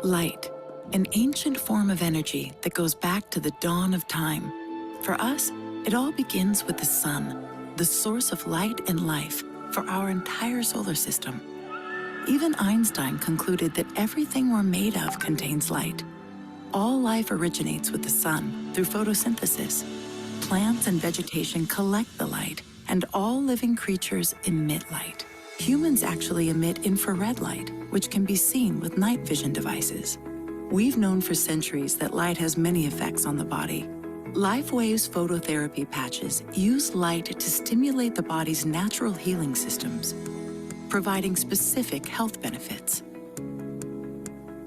Light, an ancient form of energy that goes back to the dawn of time. For us, it all begins with the sun, the source of light and life for our entire solar system. Even Einstein concluded that everything we're made of contains light. All life originates with the sun through photosynthesis. Plants and vegetation collect the light, and all living creatures emit light. Humans actually emit infrared light, which can be seen with night vision devices. We've known for centuries that light has many effects on the body. LifeWave's phototherapy patches use light to stimulate the body's natural healing systems, providing specific health benefits.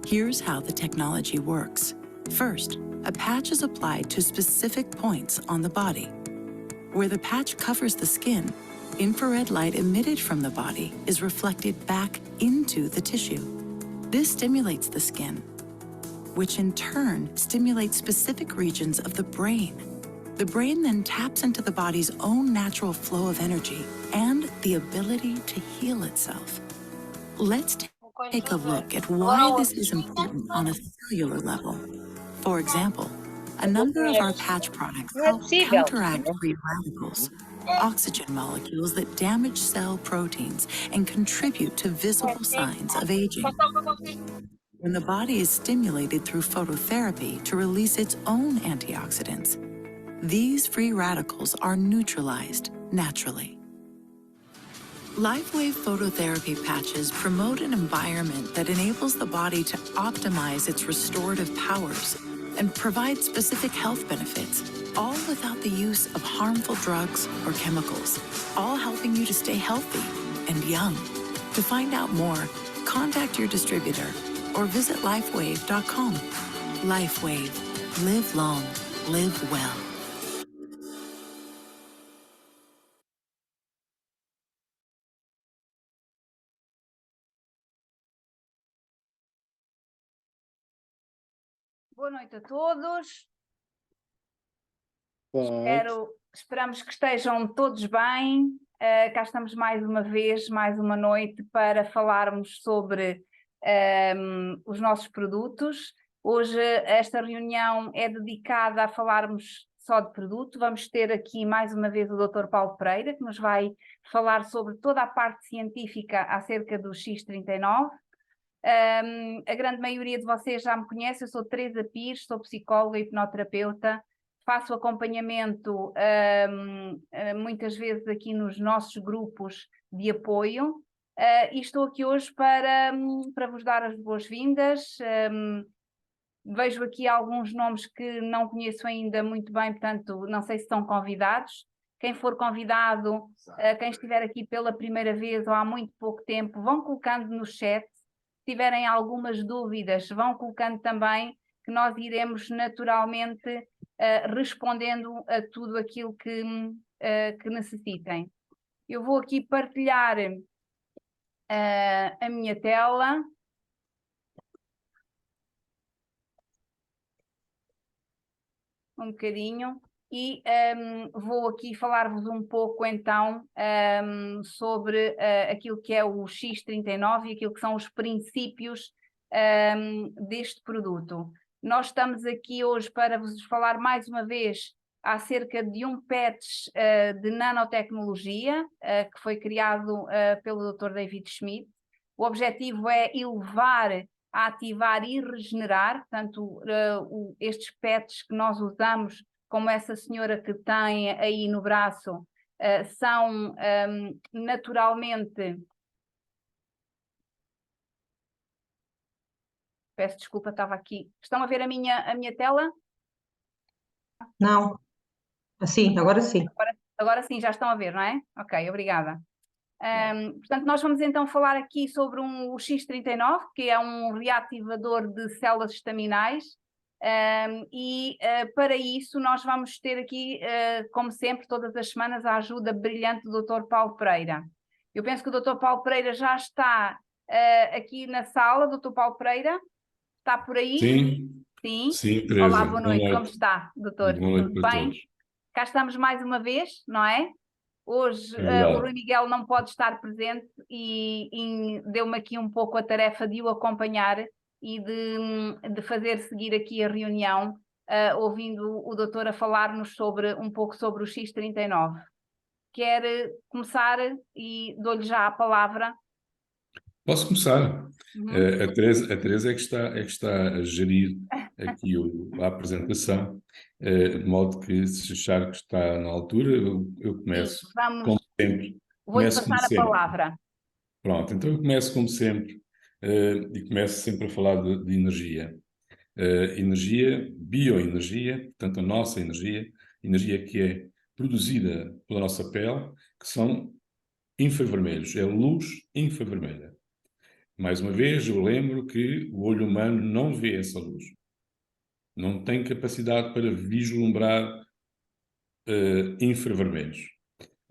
Here's how the technology works. First, a patch is applied to specific points on the body. Where the patch covers the skin, infrared light emitted from the body is reflected back into the tissue. This stimulates the skin, which in turn stimulates specific regions of the brain. The brain then taps into the body's own natural flow of energy and the ability to heal itself. Let's take a look at why this is important on a cellular level. For example, a number of our patch products help counteract free radicals, oxygen molecules that damage cell proteins and contribute to visible signs of aging. When the body is stimulated through phototherapy to release its own antioxidants, these free radicals are neutralized naturally. LifeWave phototherapy patches promote an environment that enables the body to optimize its restorative powers and provide specific health benefits, all without the use of harmful drugs or chemicals, all helping you to stay healthy and young. To find out more, contact your distributor or visit lifewave.com. LifeWave. Live long. Live well. Boa noite a todos. Boa noite. Esperamos que estejam todos bem. Cá estamos mais uma vez, mais uma noite, para falarmos sobre os nossos produtos. Hoje esta reunião é dedicada a falarmos só de produto. Vamos ter aqui mais uma vez o Dr. Paulo Pereira, que nos vai falar sobre toda a parte científica acerca do X39. A grande maioria de vocês já me conhece. Eu sou Teresa Pires, sou psicóloga e hipnoterapeuta, faço acompanhamento muitas vezes aqui nos nossos grupos de apoio e estou aqui hoje para vos dar as boas-vindas. Vejo aqui alguns nomes que não conheço ainda muito bem, portanto não sei se estão convidados. Quem for convidado, quem estiver aqui pela primeira vez ou há muito pouco tempo, vão colocando no chat. Se tiverem algumas dúvidas, vão colocando também, que nós iremos naturalmente respondendo a tudo aquilo que necessitem. Eu vou aqui partilhar a minha tela. Um bocadinho. E vou aqui falar-vos um pouco então sobre aquilo que é o X39 e aquilo que são os princípios deste produto. Nós estamos aqui hoje para vos falar mais uma vez acerca de um patch de nanotecnologia que foi criado pelo Dr. David Schmidt. O objetivo é elevar, ativar e regenerar, portanto estes patches que nós usamos, como essa senhora que tem aí no braço, são naturalmente... Peço desculpa, estava aqui. Estão a ver a minha tela? Não. Sim, agora sim. Agora sim, já estão a ver, não é? Ok, obrigada. Portanto, nós vamos então falar aqui sobre o X39, que é um reativador de células estaminais. Para isso nós vamos ter aqui, como sempre, todas as semanas, a ajuda brilhante do Dr. Paulo Pereira. Eu penso que o Dr. Paulo Pereira já está aqui na sala. Dr. Paulo Pereira, está por aí? Sim. Sim. Sim, Teresa. Olá, boa noite. Como está, doutor? Boa noite Tudo para bem? todos. Cá estamos mais uma vez, não é? Hoje o Rui Miguel não pode estar presente e deu-me aqui um pouco a tarefa de o acompanhar e de fazer seguir aqui a reunião, ouvindo o doutor a falar-nos um pouco sobre o X39. Quer começar e dou-lhe já a palavra. Posso começar? Uhum. A Teresa é que está a gerir aqui a apresentação, de modo que, se achar que está na altura, eu começo, Sim, vamos. como sempre. Vou-lhe Começo como passar a sempre. palavra. Pronto, então eu começo como sempre, e começo sempre a falar de energia. Energia, bioenergia, portanto a nossa energia que é produzida pela nossa pele, que são infravermelhos, é luz infravermelha. Mais uma vez, eu lembro que o olho humano não vê essa luz. Não tem capacidade para vislumbrar infravermelhos.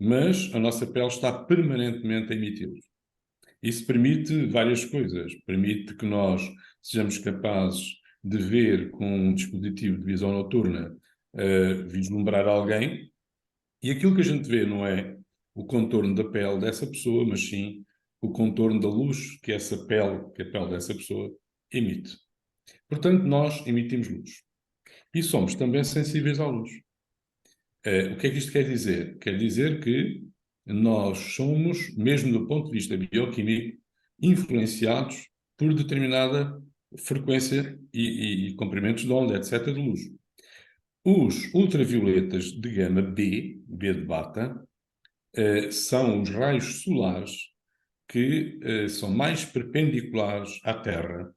Mas a nossa pele está permanentemente a emiti-los. Isso permite várias coisas. Permite que nós sejamos capazes de ver com um dispositivo de visão noturna vislumbrar alguém. E aquilo que a gente vê não é o contorno da pele dessa pessoa, mas sim o contorno da luz que a pele dessa pessoa emite. Portanto, nós emitimos luz. E somos também sensíveis à luz. O que é que isto quer dizer? Quer dizer que nós somos, mesmo do ponto de vista bioquímico, influenciados por determinada frequência e comprimentos de onda, etc., de luz. Os ultravioletas de gama B de bata, são os raios solares que são mais perpendiculares à Terra.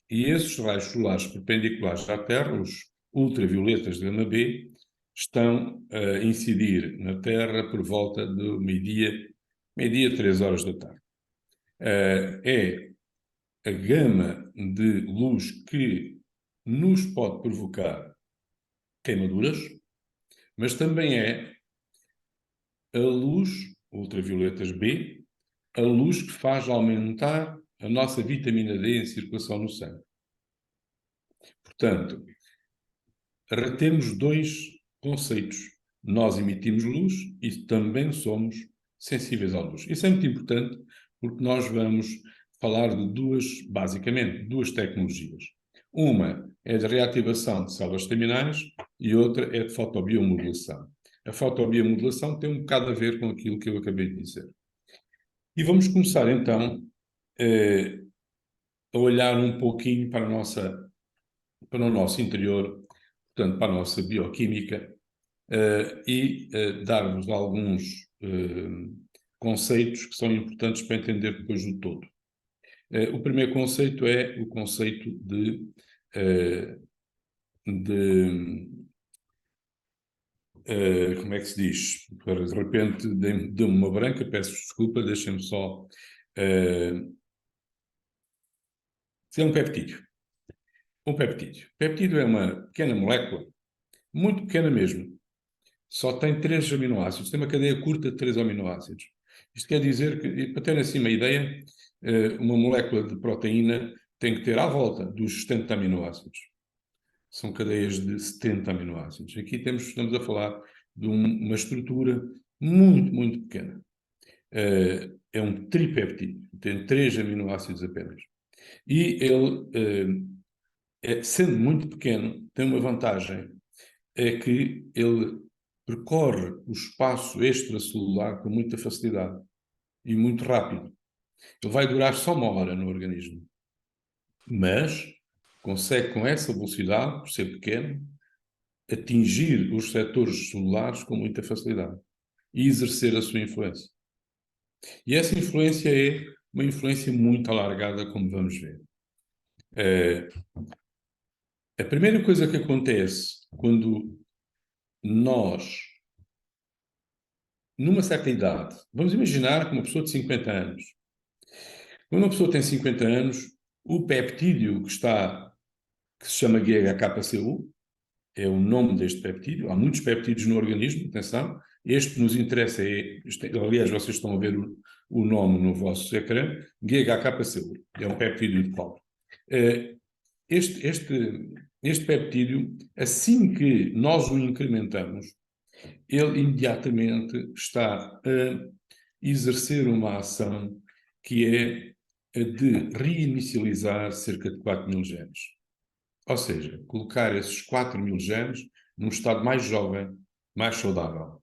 E esses raios solares perpendiculares à Terra, os ultravioletas de gama B, estão a incidir na Terra por volta do meio-dia, 3 horas da tarde. É a gama de luz que nos pode provocar queimaduras, mas também é a luz, ultravioletas B, a luz que faz aumentar a nossa vitamina D em circulação no sangue. Portanto, retemos dois conceitos. Nós emitimos luz e também somos sensíveis à luz. Isso é muito importante porque nós vamos falar de basicamente, duas tecnologias. Uma é de reativação de células estaminais e outra é de fotobiomodulação. A fotobiomodulação tem um bocado a ver com aquilo que eu acabei de dizer. E vamos começar então a olhar um pouquinho para o nosso interior, portanto, para a nossa bioquímica, e dar-vos alguns conceitos que são importantes para entender depois o todo. O primeiro conceito é o conceito como é que se diz? De repente deu-me uma branca, peço desculpa, deixem-me só... é um peptídeo. Um peptídeo. Peptídeo é uma pequena molécula, muito pequena mesmo. Só tem 3 aminoácidos, tem uma cadeia curta de 3 aminoácidos. Isto quer dizer que, para terem assim uma ideia, uma molécula de proteína tem que ter à volta dos 70 aminoácidos. São cadeias de 70 aminoácidos. Aqui estamos a falar de uma estrutura muito, muito pequena. É um tripeptídeo, tem 3 aminoácidos apenas. E ele, sendo muito pequeno, tem uma vantagem, é que ele percorre o espaço extracelular com muita facilidade e muito rápido. Ele vai durar só 1 hora no organismo, mas consegue, com essa velocidade, por ser pequeno, atingir os receptores celulares com muita facilidade e exercer a sua influência. E essa influência é uma influência muito alargada, como vamos ver. A primeira coisa que acontece quando nós, numa certa idade, vamos imaginar que uma pessoa de 50 anos, quando uma pessoa tem 50 anos, o peptídeo que se chama GHK-CU, é o nome deste peptídeo. Há muitos peptídeos no organismo, atenção. Este que nos interessa aliás, vocês estão a ver o nome no vosso ecrã, GHK-CU, é um peptídeo de cobre. Este peptídeo, assim que nós o incrementamos, ele imediatamente está a exercer uma ação que é de reinicializar cerca de 4.000 genes. Ou seja, colocar esses 4.000 genes num estado mais jovem, mais saudável.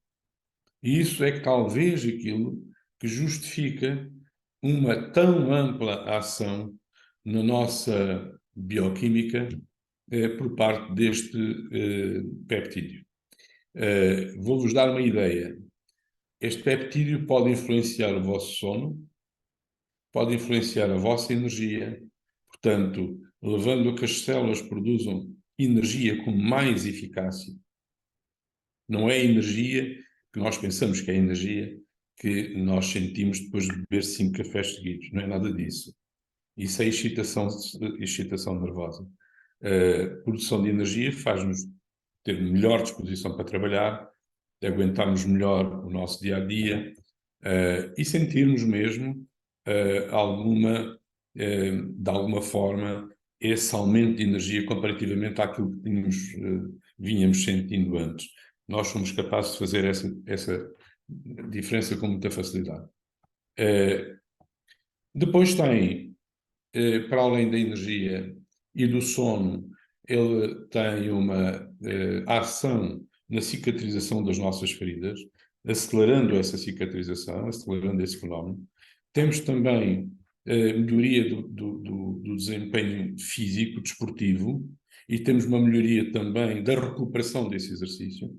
E isso é que talvez aquilo que justifica uma tão ampla ação na nossa bioquímica por parte deste peptídeo. Vou-vos dar uma ideia. Este peptídeo pode influenciar o vosso sono, pode influenciar a vossa energia, portanto, levando a que as células produzam energia com mais eficácia. Não é a energia que nós pensamos que é a energia que nós sentimos depois de beber 5 cafés seguidos. Não é nada disso. Isso é excitação nervosa. A produção de energia faz-nos ter melhor disposição para trabalhar, aguentarmos melhor o nosso dia-a-dia e sentirmos mesmo de alguma forma esse aumento de energia comparativamente àquilo que vínhamos sentindo antes. Nós somos capazes de fazer essa diferença com muita facilidade. Depois tem, para além da energia e do sono, ele tem uma ação na cicatrização das nossas feridas, acelerando essa cicatrização, acelerando esse fenómeno. Temos também melhoria do desempenho físico, desportivo, e temos uma melhoria também da recuperação desse exercício.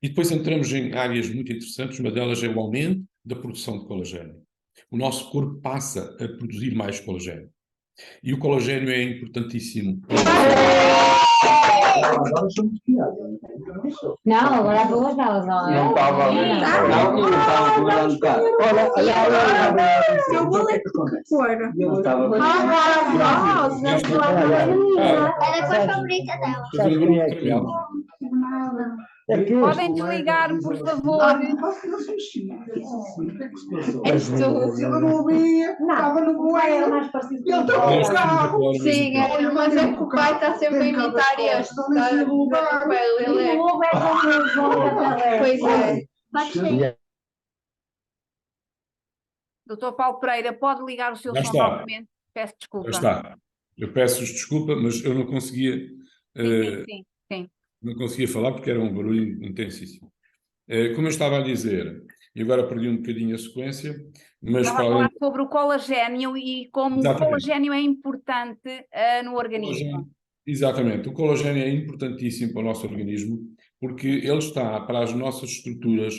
E depois entramos em áreas muito interessantes, uma delas é o aumento da produção de colagênio. O nosso corpo passa a produzir mais colagênio. E o colagênio é importantíssimo. Não, agora há duas delas, não é? Não estava ali. Não estava durando cá. Eu vou ler fora. Não estava bem. Era a cor favorita dela. Fazer um grupo de trabalho. Podem desligar, por favor. És tu. Eu não ouvia, estava no bueiro. mais parecido Ele estava no carro. Sim, mas é que o pai está sempre a imitar este. Está a lugar. Ele é. Pois é. Pode ser. Doutor Paulo Pereira, pode ligar o seu Já som está. novamente? Peço desculpa. Já está. Eu peço-vos desculpa, mas eu não conseguia, Sim. não conseguia falar porque era um barulho intensíssimo. Como eu estava a dizer, e agora perdi um bocadinho a sequência, mas Estava para a além falar sobre o colagênio e como o Exatamente. colagênio é importante no organismo. Exatamente. O colagênio é importantíssimo para o nosso organismo porque ele está para as nossas estruturas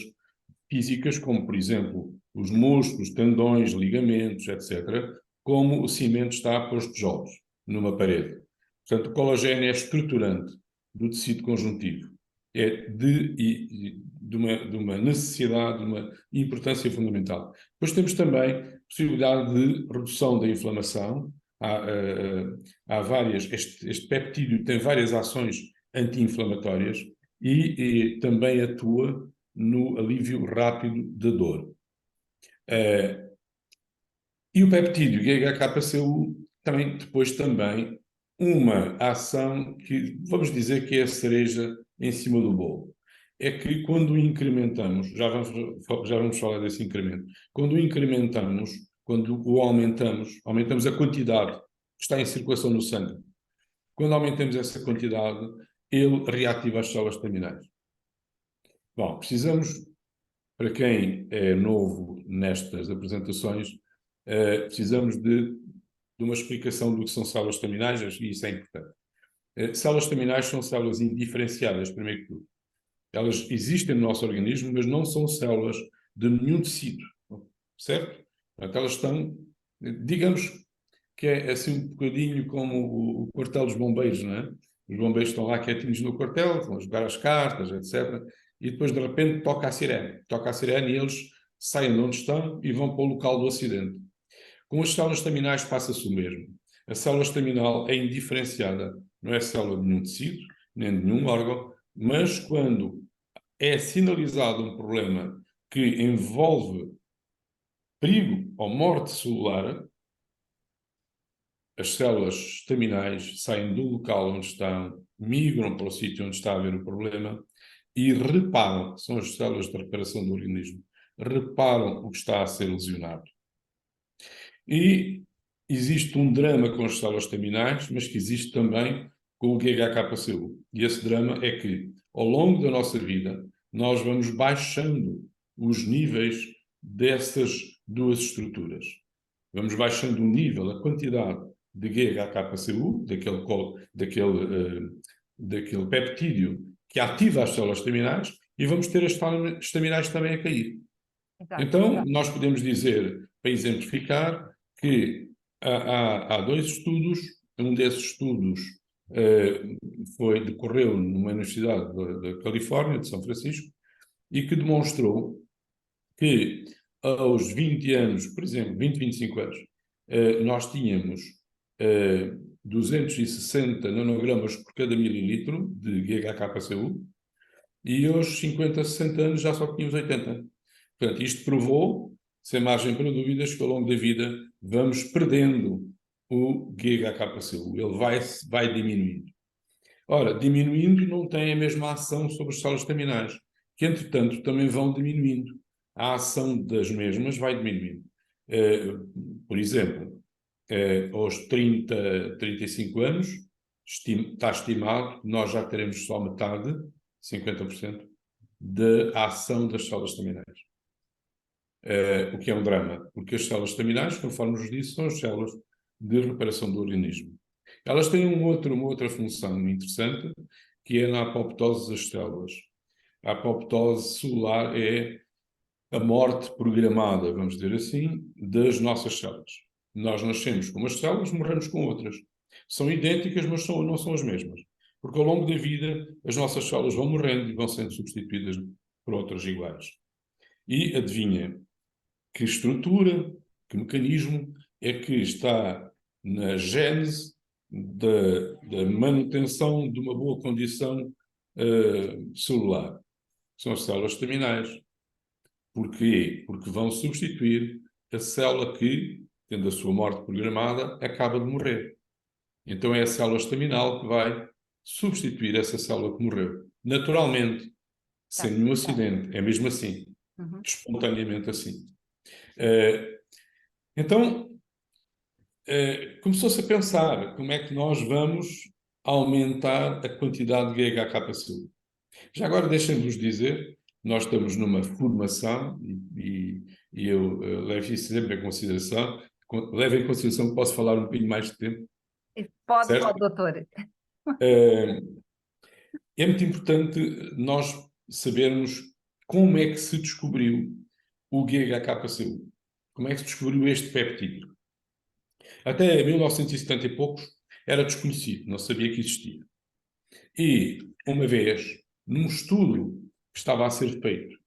físicas, como, por exemplo, os músculos, tendões, ligamentos, etc., como o cimento está para os tijolos numa parede. Portanto, o colagênio é estruturante do tecido conjuntivo. É de uma necessidade, de uma importância fundamental. Depois temos também possibilidade de redução da inflamação. Há várias, este peptídeo tem várias ações anti-inflamatórias e também atua no alívio rápido da dor. E o peptídeo GHK-CU tem depois também uma ação que, vamos dizer que é a cereja em cima do bolo. É que quando incrementamos, já vamos falar desse incremento, quando o incrementamos, quando o aumentamos a quantidade que está em circulação no sangue. Quando aumentamos essa quantidade, ele reativa as células terminais. Bom, precisamos, para quem é novo nestas apresentações, precisamos de uma explicação do que são células terminais, e isso é importante. Células terminais são células indiferenciadas, primeiro que tudo. Elas existem no nosso organismo, mas não são células de nenhum tecido, certo? Portanto, elas estão, digamos que é assim um bocadinho como o quartel dos bombeiros, não é? Os bombeiros estão lá quietinhos no quartel, estão a jogar as cartas, etc. E depois, de repente, toca a sirene. Toca a sirene e eles saem de onde estão e vão para o local do acidente. Com as células terminais passa-se o mesmo. A célula terminal é indiferenciada, não é célula de nenhum tecido, nem de nenhum órgão, mas quando é sinalizado um problema que envolve perigo ou morte celular, as células terminais saem do local onde estão, migram para o sítio onde está a haver o problema e reparam, são as células de reparação do organismo, reparam o que está a ser lesionado. E existe um drama com as células estaminais, mas que existe também com o GHKCU. E esse drama é que, ao longo da nossa vida, nós vamos baixando os níveis dessas duas estruturas. Vamos baixando o nível, a quantidade de GHKCU, daquele peptídeo que ativa as células estaminais, e vamos ter as estaminais também a cair. Exato, Então, exato. nós podemos dizer, para exemplificar, que há dois estudos. Um desses estudos decorreu numa universidade da Califórnia, de São Francisco, e que demonstrou que aos 20 anos, por exemplo, 25 anos, nós tínhamos 260 nanogramas por cada mililitro de GHKCU, e aos 50, 60 anos já só tínhamos 80. Portanto, isto provou, sem margem para dúvidas, que ao longo da vida vamos perdendo o GHKCU. Ele vai diminuindo. Ora, diminuindo não tem a mesma ação sobre as células estaminais, que entretanto também vão diminuindo. A ação das mesmas vai diminuindo. Por exemplo, aos 30, 35 anos, está estimado que nós já teremos só metade, 50%, da ação das células estaminais. O que é um drama, porque as células estaminais, conforme vos disse, são as células de reparação do organismo. Elas têm uma outra função interessante, que é na apoptose das células. A apoptose celular é a morte programada, vamos dizer assim, das nossas células. Nós nascemos com umas células, morremos com outras. São idênticas, mas não são as mesmas. Porque ao longo da vida, as nossas células vão morrendo e vão sendo substituídas por outras iguais. E adivinha que estrutura, que mecanismo é que está na gênese da manutenção de uma boa condição celular? São as células estaminais. Porquê? Porque vão substituir a célula que, tendo a sua morte programada, acaba de morrer. Então é a célula estaminal que vai substituir essa célula que morreu. Naturalmente, sem nenhum acidente. É mesmo assim. Espontaneamente assim. Então, começou-se a pensar como é que nós vamos aumentar a quantidade de GHKCU. Já agora deixem-vos dizer, nós estamos numa formação e eu levo isso sempre em consideração. Levo em consideração que posso falar um bocadinho mais de tempo. Pode, doutor. É muito importante nós sabermos como é que se descobriu o GHKCU. Como é que se descobriu este peptídeo? Até 1970 e poucos era desconhecido, não sabia que existia. E, uma vez, num estudo que estava a ser feito,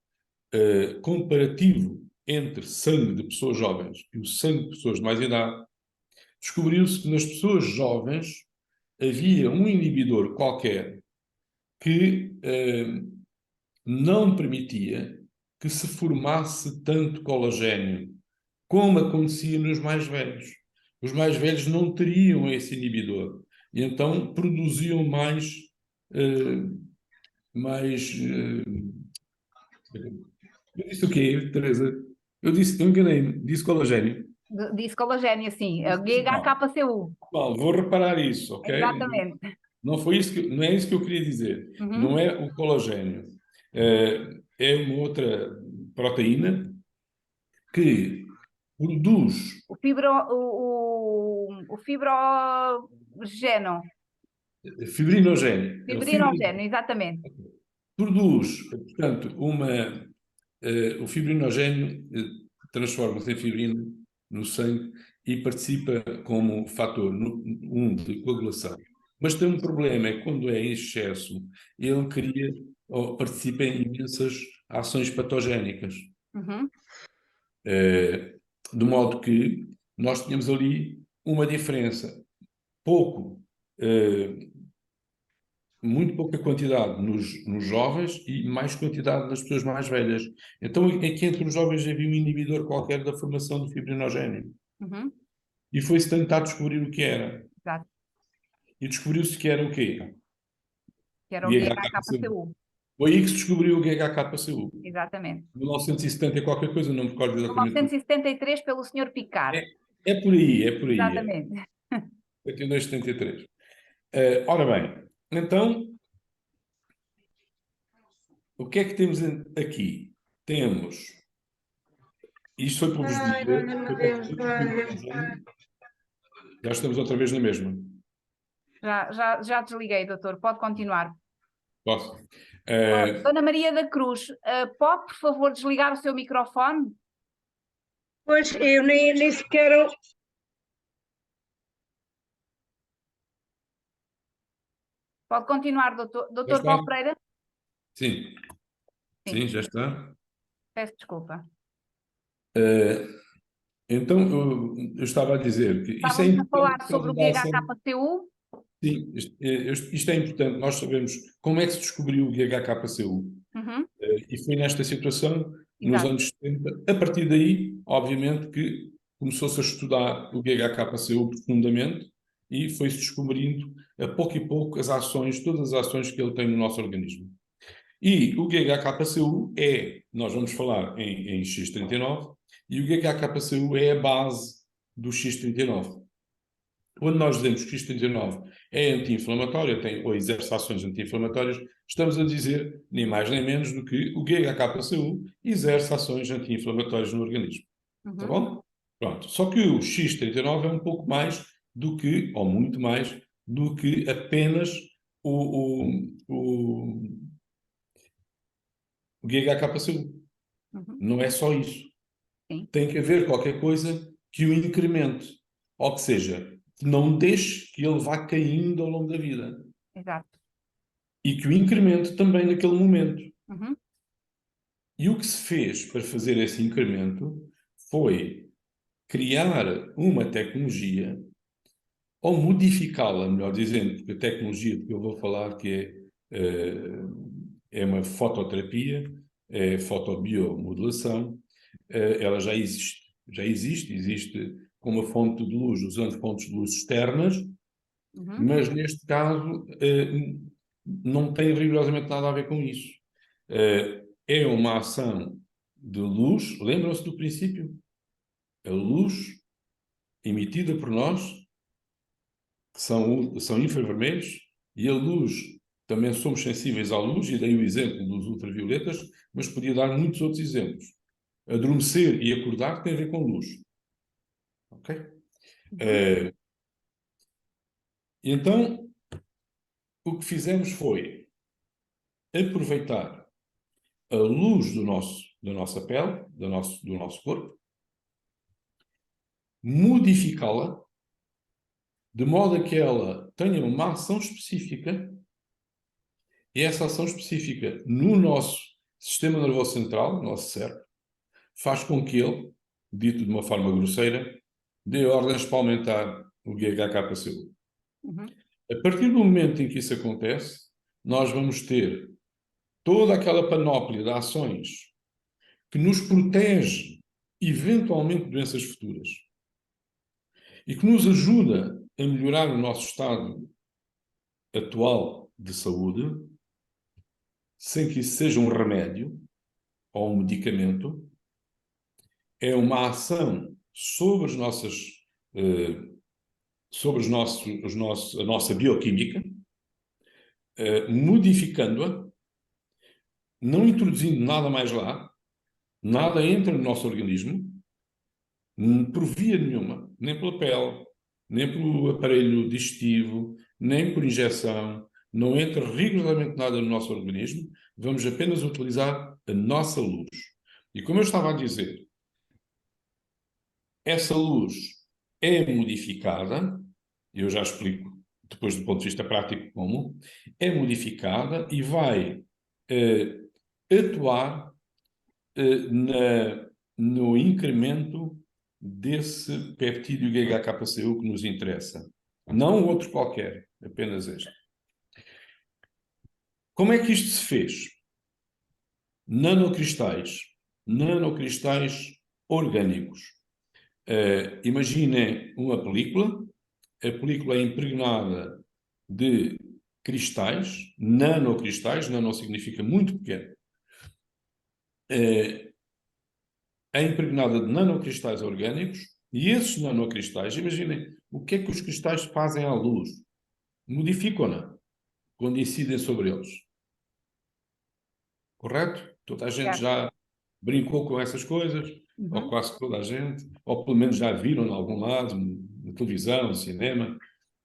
comparativo entre sangue de pessoas jovens e o sangue de pessoas de mais idade, descobriu-se que nas pessoas jovens havia um inibidor qualquer que não permitia que se formasse tanto colagênio como acontecia nos mais velhos. Os mais velhos não teriam esse inibidor e então produziam mais eu disse o quê, Teresa? Eu enganei-me, disse colagênio. Disse colagênio, sim. GHKCU. Bom, vou reparar isso, ok? Exatamente. Não é isso que eu queria dizer. Não é o colagênio. É uma outra proteína que produz... O fibrogênio. Fibrinogênio. Fibrinogênio, exatamente. Produz, portanto, o fibrinogênio transforma-se em fibrina no sangue e participa como fator 1 de coagulação. Mas tem um problema, é que quando é em excesso, ele participa em imensas ações patogénicas. De modo que nós tínhamos ali uma diferença. Muito pouca quantidade nos jovens e mais quantidade nas pessoas mais velhas. Então, aqui entre os jovens havia um inibidor qualquer da formação do fibrinogênio. E foi-se tentar descobrir o que era. Exato. E descobriu-se que era o quê? Que era o GHKCU. Foi aí que se descobriu o GHKCU. Exatamente. 1970 e qualquer coisa, não me recordo exatamente. 1973 pelo Sr. Picard. É por aí, é por aí. Exatamente. 72, 73. Ora bem, então, o que é que temos aqui? Temos... Isto foi por vos dizer... Já estamos outra vez na mesma. Já desliguei, doutor. Pode continuar. Posso? Dona Maria da Cruz, pode, por favor, desligar o seu microfone? Pois eu nem sequer. Pode continuar, doutor. Já Doutor está? Paulo Pereira? Sim. Sim, já está. Peço desculpa. Então, eu estava a dizer que isto é Estávamos a importante falar por sobre o causa da ação. GHKCU. Sim, isto é importante. Nós sabemos como é que se descobriu o GHKCU. Uhum, E foi nesta situação, nos exato. anos 70. A partir daí, obviamente, que começou-se a estudar o GHKCU profundamente e foi-se descobrindo, a pouco e pouco, as ações, todas as ações que ele tem no nosso organismo. E o GHKCU nós vamos falar em X39, e o GHKCU é a base do X39. Quando nós dizemos que X39 é anti-inflamatório, ou exerce ações anti-inflamatórias, estamos a dizer nem mais nem menos do que o GHKCU exerce ações anti-inflamatórias no organismo. Tá bom? Pronto. Só que o X39 é um pouco mais do que, ou muito mais, do que apenas o GHKCU. Não é só isso. Sim. Tem que haver qualquer coisa que o incremente. Ou que seja, que não deixe que ele vá caindo ao longo da vida. Exato. E que o incremente também naquele momento. Uhum. E o que se fez para fazer esse incremento foi criar uma tecnologia, ou modificá-la, melhor dizendo, porque a tecnologia de que eu vou falar que é uma fototerapia, é fotobiomodulação, ela já existe com uma fonte de luz, usando fontes de luz externas, mas neste caso não tem rigorosamente nada a ver com isso. É uma ação de luz, lembram-se do princípio? A luz emitida por nós, que são infravermelhos, e a luz, também somos sensíveis à luz, e dei o exemplo dos ultravioletas, mas podia dar muitos outros exemplos. Adormecer e acordar tem a ver com luz. Ok? Então, o que fizemos foi aproveitar a luz da nossa pele, do nosso corpo, modificá-la, de modo a que ela tenha uma ação específica, e essa ação específica no nosso sistema nervoso central, no nosso cérebro, faz com que ele, dito de uma forma grosseira, dê ordens para aumentar o GHKCU. A partir do momento em que isso acontece, nós vamos ter toda aquela panóplia de ações que nos protege, eventualmente, de doenças futuras e que nos ajuda a melhorar o nosso estado atual de saúde, sem que isso seja um remédio ou um medicamento. É uma ação sobre a nossa bioquímica, modificando-a, não introduzindo nada mais lá, nada entra no nosso organismo, por via nenhuma, nem pela pele, nem pelo aparelho digestivo, nem por injeção, não entra rigorosamente nada no nosso organismo, vamos apenas utilizar a nossa luz. E como eu estava a dizer, essa luz é modificada, eu já explico depois do ponto de vista prático como, é modificada e vai atuar no incremento desse peptídeo GHKCU que nos interessa. Não outro qualquer, apenas este. Como é que isto se fez? Nanocristais orgânicos. Imaginem uma película. A película é impregnada de cristais, nanocristais, nano significa muito pequeno. É impregnada de nanocristais orgânicos E esses nanocristais, imaginem, o que é que os cristais fazem à luz? Modificam-na quando incidem sobre eles. Correto? Toda a gente Certo. já brincou com essas coisas, ou quase toda a gente, ou pelo menos já viram em algum lado, na televisão, no cinema.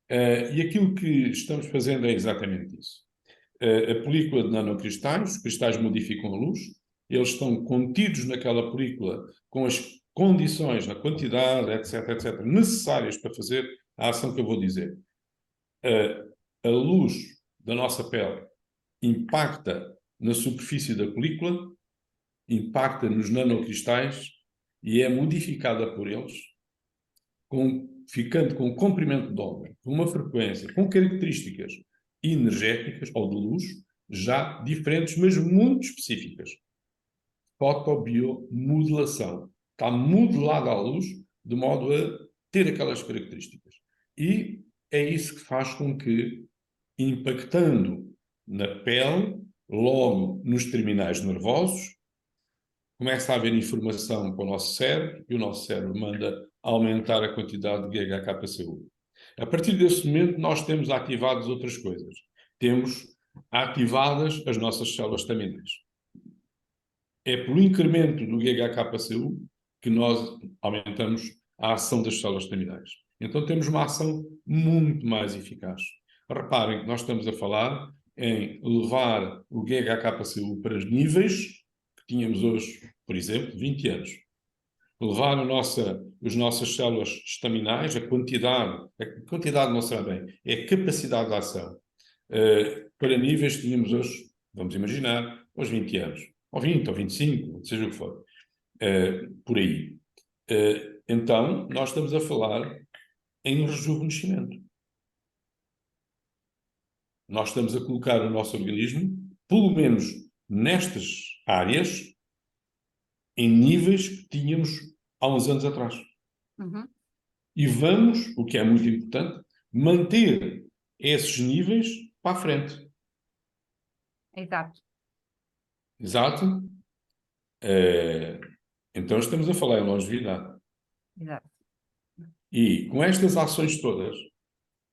E aquilo que estamos fazendo é exatamente isso. A película de nanocristais, os cristais modificam a luz, eles estão contidos naquela película com as condições, a quantidade, etc., necessárias para fazer a ação que eu vou dizer. A luz da nossa pele impacta na superfície da película, impacta nos nanocristais e é modificada por eles, ficando com um comprimento de onda, com uma frequência, com características energéticas ou de luz já diferentes, mas muito específicas. Fotobiomodulação. Está modelada a luz de modo a ter aquelas características. E é isso que faz com que, impactando na pele, logo nos terminais nervosos, começa a haver informação para o nosso cérebro e o nosso cérebro manda aumentar a quantidade de GHK-Cu. A partir desse momento, nós temos ativadas outras coisas. Temos ativadas as nossas células estaminais. É pelo incremento do GHK-Cu que nós aumentamos a ação das células estaminais. Então temos uma ação muito mais eficaz. Reparem que nós estamos a falar em levar o GHK-Cu para níveis que tínhamos hoje, por exemplo, 20 anos. Levar as nossas células estaminais, a quantidade não será bem, é a capacidade de ação, para níveis que tínhamos hoje, vamos imaginar, aos 20 anos, ou 20, ou 25, seja o que for, por aí. Então, nós estamos a falar em rejuvenescimento. Nós estamos a colocar o nosso organismo, pelo menos nestas áreas, em níveis que tínhamos há uns anos atrás. E vamos, o que é muito importante, manter esses níveis para a frente. Exato. Exato. Então estamos a falar em longevidade. Exato. E com estas ações todas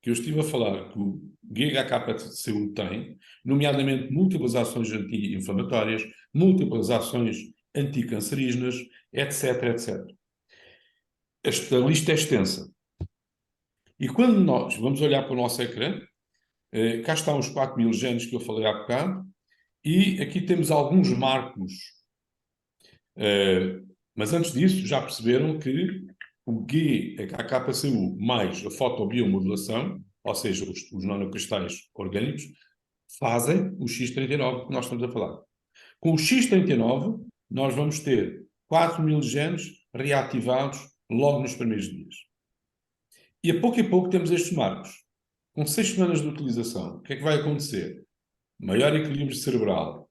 que eu estive a falar que o GHK-Cu tem, nomeadamente múltiplas ações anti-inflamatórias, múltiplas ações anticancerígenas, etc. Esta lista é extensa. E quando nós vamos olhar para o nosso ecrã, cá estão os 4.000 genes que eu falei há bocado, e aqui temos alguns marcos. Mas antes disso, já perceberam que o GHK-Cu mais a fotobiomodulação, ou seja, os nanocristais orgânicos, fazem o X39 que nós estamos a falar. Com o X39, nós vamos ter 4.000 genes reativados logo nos primeiros dias. E a pouco temos estes marcos. Com 6 semanas de utilização, o que é que vai acontecer? Maior equilíbrio cerebral.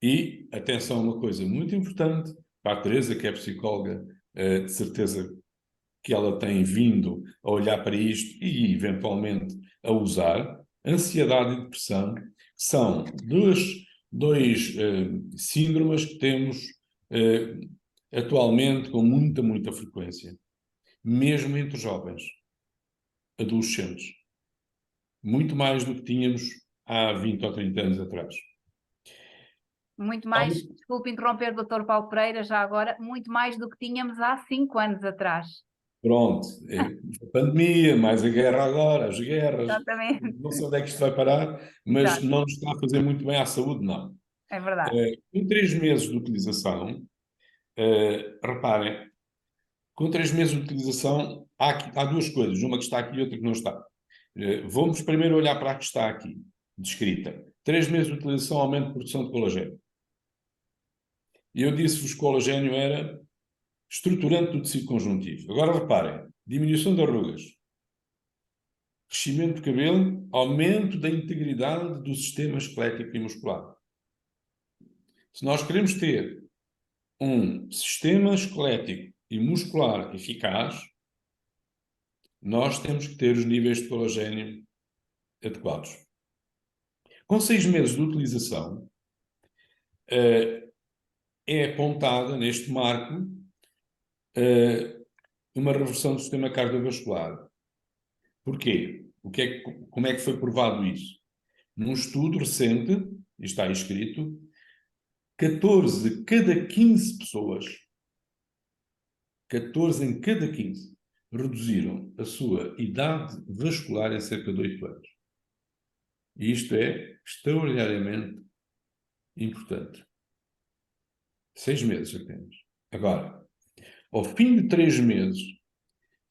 E, atenção a uma coisa muito importante, para a Teresa, que é psicóloga, de certeza que ela tem vindo a olhar para isto e, eventualmente, a usar. Ansiedade e depressão são dois síndromes que temos atualmente com muita frequência. Mesmo entre jovens, adolescentes. Muito mais do que tínhamos há 20 ou 30 anos atrás. Muito mais, desculpe interromper, Dr. Paulo Pereira, já agora, muito mais do que tínhamos há 5 anos atrás. Pronto, a pandemia, mais a guerra agora, as guerras. Exatamente. Não sei onde é que isto vai parar, mas Exato. não nos está a fazer muito bem à saúde, não. É verdade. Com 3 meses de utilização, reparem, com 3 meses de utilização há duas coisas, uma que está aqui e outra que não está. Vamos primeiro olhar para a que está aqui, descrita. 3 meses de utilização, aumento de produção de colagênio. E eu disse-vos que o colagênio era estruturante do tecido conjuntivo. Agora reparem, diminuição de arrugas, crescimento de cabelo, aumento da integridade do sistema esquelético e muscular. Se nós queremos ter um sistema esquelético e muscular eficaz, nós temos que ter os níveis de colagênio adequados. Com 6 meses de utilização, é apontada neste marco uma reversão do sistema cardiovascular. Porquê? Como é que foi provado isso? Num estudo recente, e está aí escrito, 14 de cada 15 pessoas, 14 em cada 15, reduziram a sua idade vascular em cerca de 8 anos. E isto é extraordinariamente importante. 6 meses apenas. Agora, ao fim de 3 meses,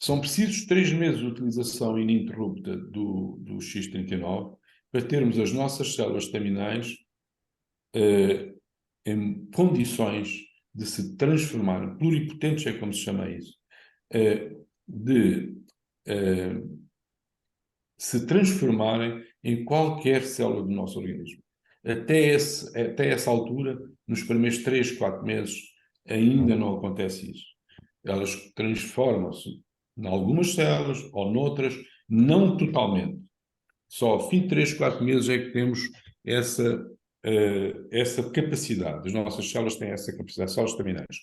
são precisos 3 meses de utilização ininterrupta do X39 para termos as nossas células estaminais em condições de se transformarem, pluripotentes é como se chama isso, de se transformarem em qualquer célula do nosso organismo. Até essa altura, nos primeiros 3, 4 meses, ainda não acontece isso. Elas transformam-se em algumas células ou noutras, não totalmente. Só ao fim de 3, 4 meses é que temos essa capacidade. As nossas células têm essa capacidade, células estaminais.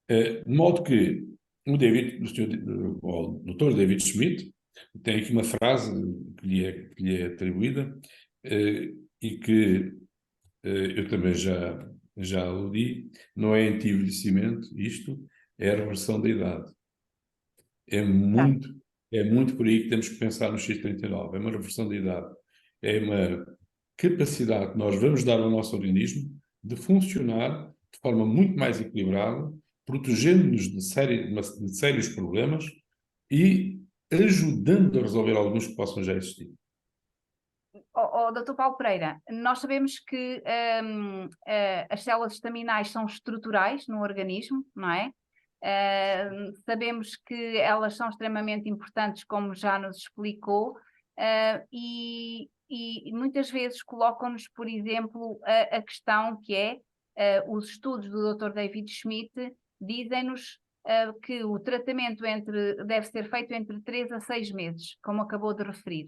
De modo que o Dr. David Schmidt tem aqui uma frase que lhe é atribuída e que eu também já aludi: não é anti-envelhecimento, isto é a reversão da idade. É muito por aí que temos que pensar no X39. É uma reversão da idade. É uma capacidade que nós vamos dar ao nosso organismo de funcionar de forma muito mais equilibrada, protegendo-nos de sérios problemas e ajudando a resolver alguns que possam já existir. Dr. Paulo Pereira, nós sabemos que as células estaminais são estruturais no organismo, não é? Sabemos que elas são extremamente importantes, como já nos explicou, e muitas vezes colocam-nos, por exemplo, a questão que é, os estudos do Dr. David Schmidt dizem-nos que o tratamento deve ser feito entre 3 a 6 meses, como acabou de referir.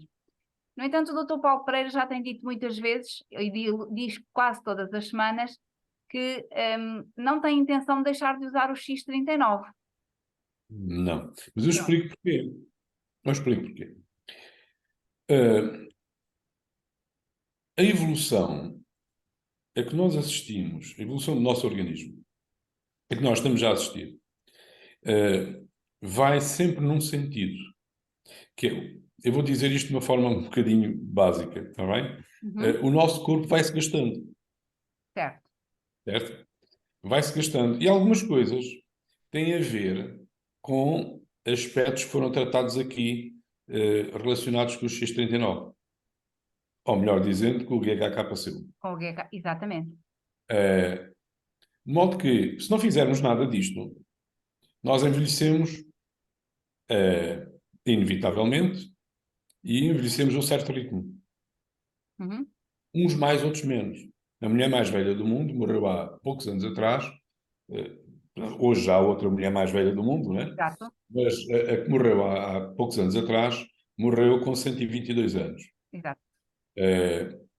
No entanto, o Dr. Paulo Pereira já tem dito muitas vezes, e diz quase todas as semanas, que não tem intenção de deixar de usar o X39. Não, mas eu explico porquê. A evolução a que nós assistimos, a evolução do nosso organismo, a que nós estamos a assistir, vai sempre num sentido, que eu vou dizer isto de uma forma um bocadinho básica, está bem? O nosso corpo vai-se gastando. Certo? Vai-se gastando. E algumas coisas têm a ver com aspectos que foram tratados aqui relacionados com o X39. Ou melhor dizendo, com o GHK-CU. Com o GHK, exatamente. De modo que, se não fizermos nada disto, nós envelhecemos inevitavelmente e envelhecemos a um certo ritmo. Uns mais, outros menos. A mulher mais velha do mundo morreu há poucos anos atrás. Hoje já há outra mulher mais velha do mundo, não é? Exato. Mas a que morreu há poucos anos atrás morreu com 122 anos. Exato.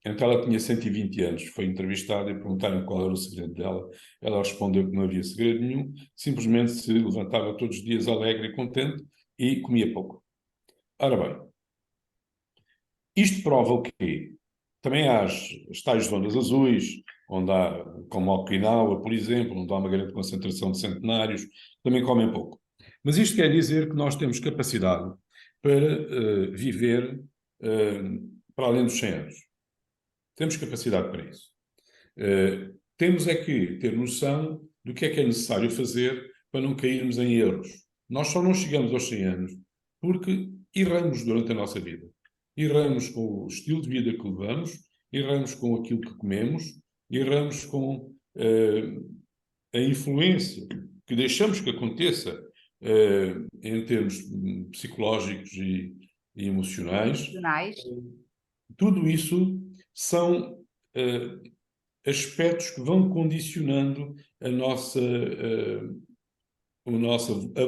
Então ela tinha 120 anos, foi entrevistada e perguntaram qual era o segredo dela. Ela respondeu que não havia segredo nenhum, simplesmente se levantava todos os dias alegre e contente e comia pouco. Ora bem, isto prova o quê? Também há as tais zonas azuis, onde há, como Okinawa, por exemplo, onde há uma grande concentração de centenários, também comem pouco. Mas isto quer dizer que nós temos capacidade para viver para além dos 100 anos. Temos capacidade para isso. Temos é que ter noção do que é necessário fazer para não cairmos em erros. Nós só não chegamos aos 100 anos porque erramos durante a nossa vida. Erramos com o estilo de vida que levamos, erramos com aquilo que comemos, erramos com a influência que deixamos que aconteça em termos psicológicos e emocionais. Tudo isso são aspectos que vão condicionando a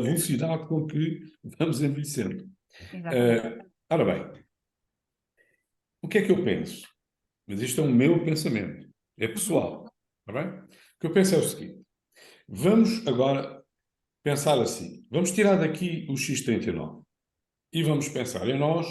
velocidade com que vamos envelhecendo. Ora bem, o que é que eu penso? Mas isto é o meu pensamento, é pessoal. Está bem? O que eu penso é o seguinte: vamos agora pensar assim, vamos tirar daqui o X39 e vamos pensar em nós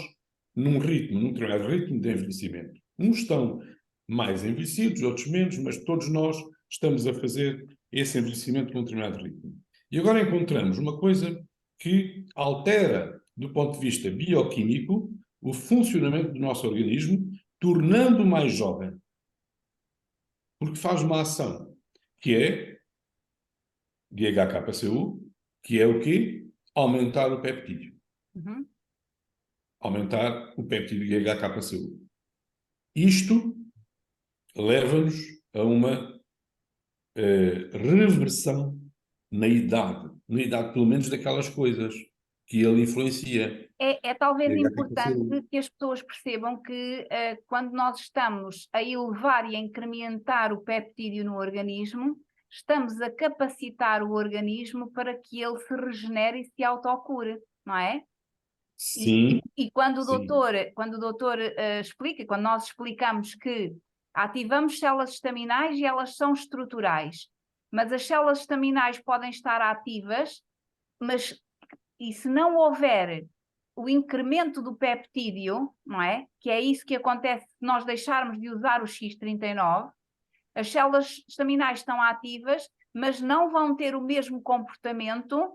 num determinado ritmo de envelhecimento. Uns estão mais envelhecidos, outros menos, mas todos nós estamos a fazer esse envelhecimento com um determinado ritmo. E agora encontramos uma coisa que altera, do ponto de vista bioquímico, o funcionamento do nosso organismo, tornando-o mais jovem. Porque faz uma ação, que é GHKCU, que é o quê? Aumentar o peptídeo. Uhum. Aumentar o peptídeo GHKCU. Isto leva-nos a uma reversão na idade pelo menos daquelas coisas que ele influencia. É talvez importante GHKCU. que as pessoas percebam que quando nós estamos a elevar e a incrementar o peptídeo no organismo, estamos a capacitar o organismo para que ele se regenere e se autocure, não é? Sim, E quando o sim. doutor explica, quando nós explicamos que ativamos células estaminais e elas são estruturais, mas as células estaminais podem estar ativas, e se não houver o incremento do peptídeo, não é? Que é isso que acontece se nós deixarmos de usar o X39, as células estaminais estão ativas, mas não vão ter o mesmo comportamento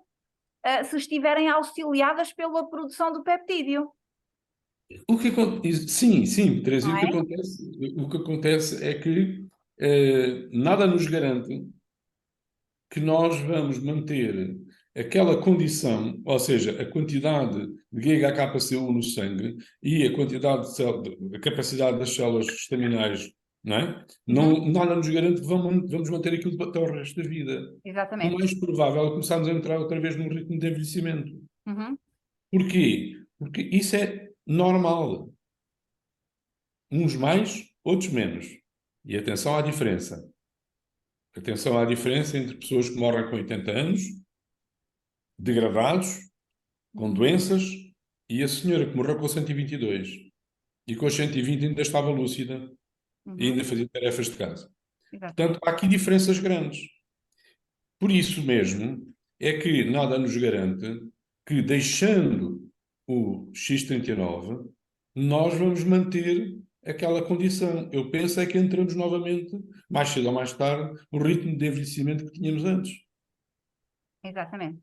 se estiverem auxiliadas pela produção do peptídeo. Sim, Teresa, Não o que é? acontece é que nada nos garante que nós vamos manter aquela condição, ou seja, a quantidade de GHKCU no sangue e a quantidade a capacidade das células estaminais, não é? Nada nos garante que vamos manter aquilo até o resto da vida. O Exatamente. mais provável é começarmos a entrar outra vez num ritmo de envelhecimento. Uhum. Porquê? Porque isso é normal. Uns mais, outros menos. E atenção à diferença. Atenção à diferença entre pessoas que morrem com 80 anos, degradados, com doenças, e a senhora que morreu com 122. E com os 120 ainda estava lúcida e ainda fazia tarefas de casa. Exato. Portanto, há aqui diferenças grandes. Por isso mesmo é que nada nos garante que, deixando o X39, nós vamos manter aquela condição. Eu penso é que entramos novamente, mais cedo ou mais tarde, no ritmo de envelhecimento que tínhamos antes. Exatamente.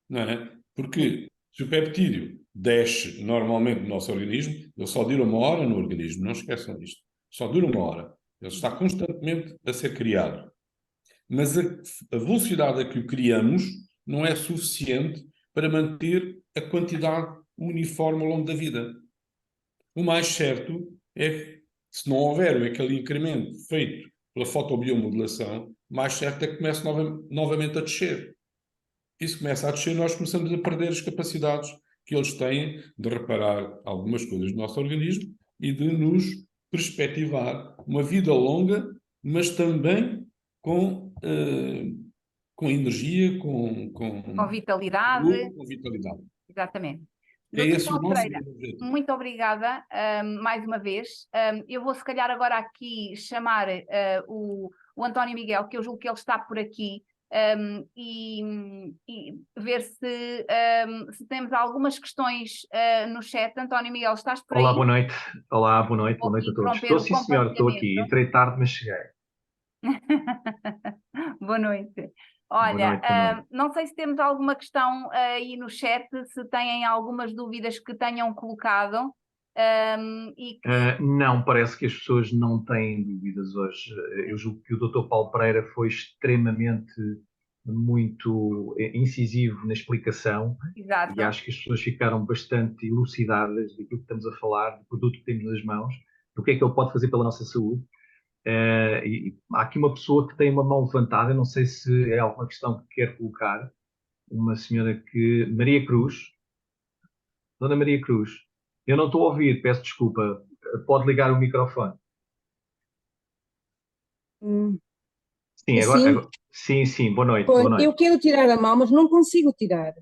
Não é? Porque se o peptídeo desce normalmente no nosso organismo, ele só dura uma hora no organismo, não esqueçam disto. Só dura uma hora. Ele está constantemente a ser criado. Mas a velocidade a que o criamos não é suficiente para manter a quantidade uniforme ao longo da vida. O mais certo é que, se não houver aquele incremento feito pela fotobiomodulação, mais certo é que comece novamente a descer. E se começa a descer, nós começamos a perder as capacidades que eles têm de reparar algumas coisas do nosso organismo e de nos perspectivar uma vida longa, mas também com energia, Com vitalidade. com vitalidade. Exatamente. É Doutor esse o Paulo nosso Pereira, objetivo. muito obrigada mais uma vez. Eu vou se calhar agora aqui chamar o António Miguel, que eu julgo que ele está por aqui, e ver se temos algumas questões no chat. António Miguel, estás por Olá, aí? boa noite. Olá, boa noite a todos. Interromper Estou o sim, senhor, estou aqui. compartilhamento. Entrei tarde, mas cheguei. Boa noite. Boa Olha, noite, boa noite. não sei se temos alguma questão aí no chat, se têm algumas dúvidas que tenham colocado. E que... Não, parece que as pessoas não têm dúvidas hoje. Eu julgo que o Dr. Paulo Pereira foi extremamente muito incisivo na explicação. Exato. E acho que as pessoas ficaram bastante elucidadas daquilo que estamos a falar, do produto que temos nas mãos, do que é que ele pode fazer pela nossa saúde. E há aqui uma pessoa que tem uma mão levantada, não sei se é alguma questão que quer colocar. Uma senhora que... Maria Cruz. Dona Maria Cruz. Eu não estou a ouvir, peço desculpa. Pode ligar o microfone. Sim, agora, sim, boa noite. Olha, Boa noite. eu quero tirar a mão, mas não consigo tirar.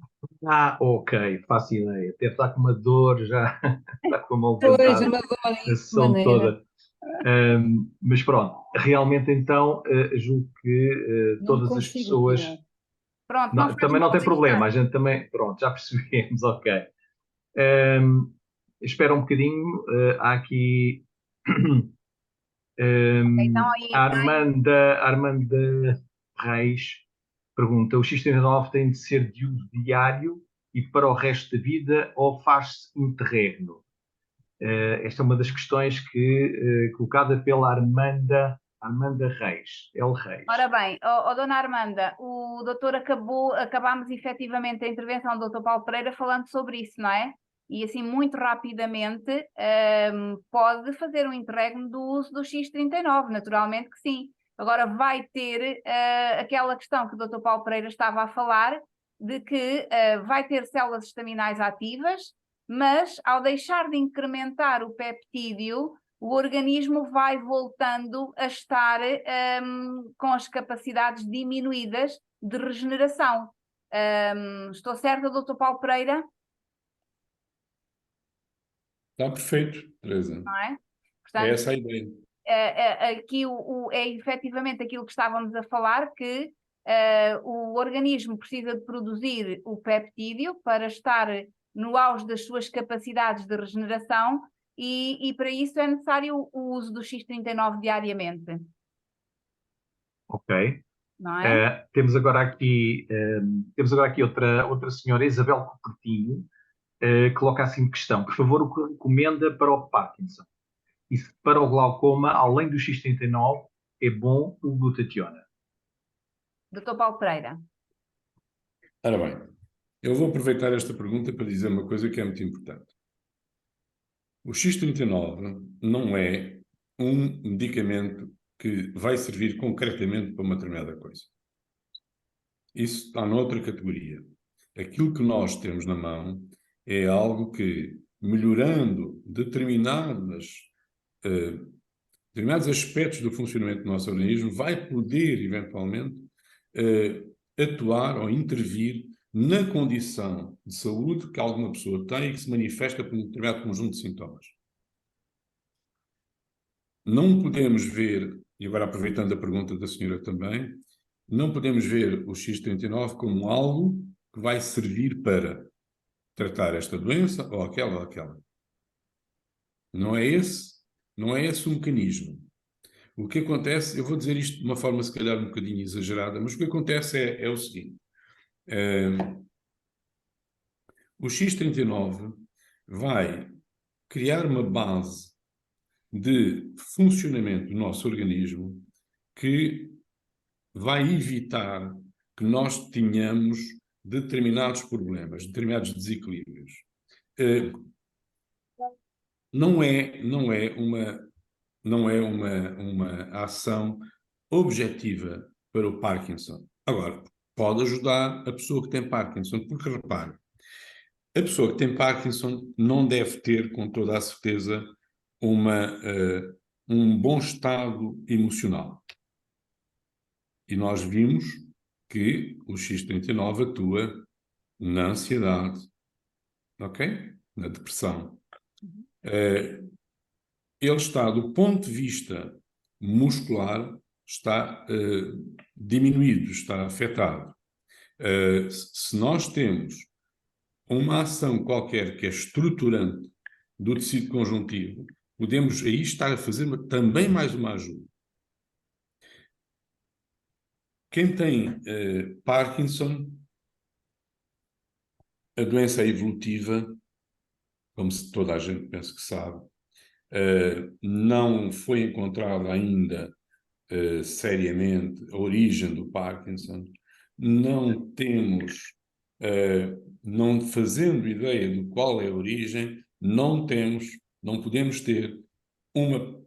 Ok, faço ideia. Deve estar com uma dor já, está com a mão Pois, levantada, uma dor a aí, de sessão maneira. toda. Mas pronto, realmente então julgo que Não todas as consigo pessoas tirar. Pronto, Não, faz também não mal tem deixar. problema, a gente também, pronto, já percebemos, ok. Espera um bocadinho, há aqui Então aí, a Armanda Reis pergunta: o X39 tem de ser de uso diário e para o resto da vida ou faz-se interregno? Esta é uma das questões colocada pela Armanda Reis, L. Reis. ora bem, dona Armanda, o doutor acabámos efetivamente a intervenção do doutor Paulo Pereira falando sobre isso, não é? E assim, muito rapidamente, pode fazer um interregno do uso do X39, naturalmente que sim. Agora vai ter aquela questão que o doutor Paulo Pereira estava a falar, de que vai ter células estaminais ativas, mas ao deixar de incrementar o peptídeo, o organismo vai voltando a estar com as capacidades diminuídas de regeneração. Estou certa, doutor Paulo Pereira? Está perfeito, Teresa. Não é? É Portanto, essa a ideia. aqui é efetivamente aquilo que estávamos a falar, que o organismo precisa de produzir o peptídeo para estar no auge das suas capacidades de regeneração e para isso é necessário o uso do X39 diariamente. Ok. Não é? Temos agora aqui outra senhora, Isabel Cupertinho, coloca assim questão: por favor, o que recomenda para o Parkinson? E se para o glaucoma, além do X39, é bom o glutationa? Doutor Paulo Pereira. Ora bem, eu vou aproveitar esta pergunta para dizer uma coisa que é muito importante. O X39 não é um medicamento que vai servir concretamente para uma determinada coisa. Isso está noutra categoria. Aquilo que nós temos na mão é algo que, melhorando determinados aspectos do funcionamento do nosso organismo, vai poder, eventualmente, atuar ou intervir na condição de saúde que alguma pessoa tem e que se manifesta por um determinado conjunto de sintomas. Não podemos ver, e agora aproveitando a pergunta da senhora também, não podemos ver o X39 como algo que vai servir para tratar esta doença ou aquela. Não é esse o mecanismo. O que acontece, eu vou dizer isto de uma forma se calhar um bocadinho exagerada, mas o que acontece é o seguinte. O X39 vai criar uma base de funcionamento do nosso organismo que vai evitar que nós tenhamos determinados problemas, determinados desequilíbrios. Não é uma ação objetiva para o Parkinson. Agora, pode ajudar a pessoa que tem Parkinson, porque repare, a pessoa que tem Parkinson não deve ter, com toda a certeza, um bom estado emocional. E nós vimos que o X39 atua na ansiedade, ok? Na depressão. Ele está, do ponto de vista muscular, está diminuído, está afetado. Se nós temos uma ação qualquer que é estruturante do tecido conjuntivo, podemos aí estar a fazer também mais uma ajuda. Quem tem Parkinson, a doença é evolutiva, como toda a gente pensa que sabe, não foi encontrada ainda seriamente a origem do Parkinson, não temos, não fazendo ideia de qual é a origem, não podemos ter uma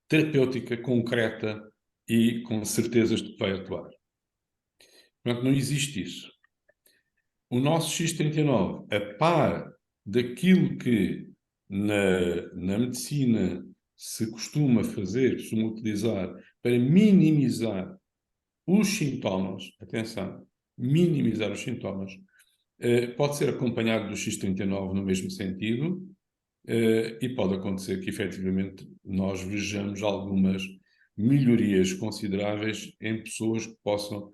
terapêutica concreta e com certezas de que vai atuar. Portanto, não existe isso. O nosso X39, a par daquilo que na medicina se costuma fazer, costuma utilizar para minimizar os sintomas, atenção, minimizar os sintomas, pode ser acompanhado do X39 no mesmo sentido, e pode acontecer que efetivamente nós vejamos algumas melhorias consideráveis em pessoas que possam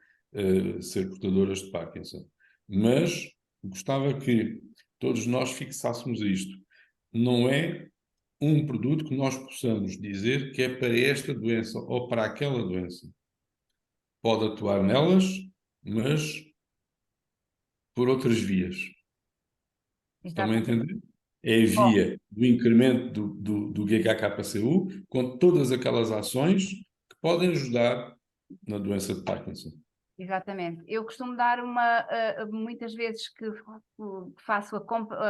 ser portadoras de Parkinson. Mas gostava que todos nós fixássemos isto. Não é um produto que nós possamos dizer que é para esta doença ou para aquela doença. Pode atuar nelas, mas por outras vias. Estão a entender? É a via do incremento do GHK-CU com todas aquelas ações que podem ajudar na doença de Parkinson. Exatamente. Eu costumo dar muitas vezes que faço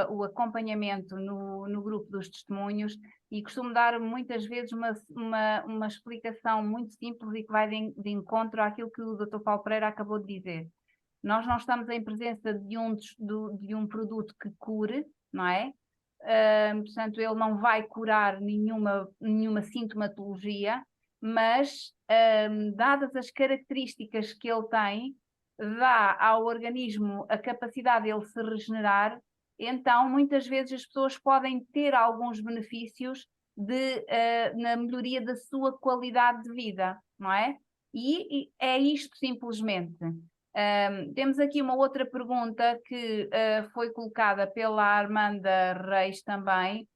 o acompanhamento no grupo dos testemunhos e costumo dar muitas vezes uma explicação muito simples e que vai de encontro àquilo que o Dr. Paulo Pereira acabou de dizer. Nós não estamos em presença de um produto que cure, não é? Portanto, ele não vai curar nenhuma sintomatologia, mas, dadas as características que ele tem, dá ao organismo a capacidade de ele se regenerar, então muitas vezes as pessoas podem ter alguns benefícios na melhoria da sua qualidade de vida, não é? E é isto simplesmente. Temos aqui uma outra pergunta que foi colocada pela Armanda Reis também,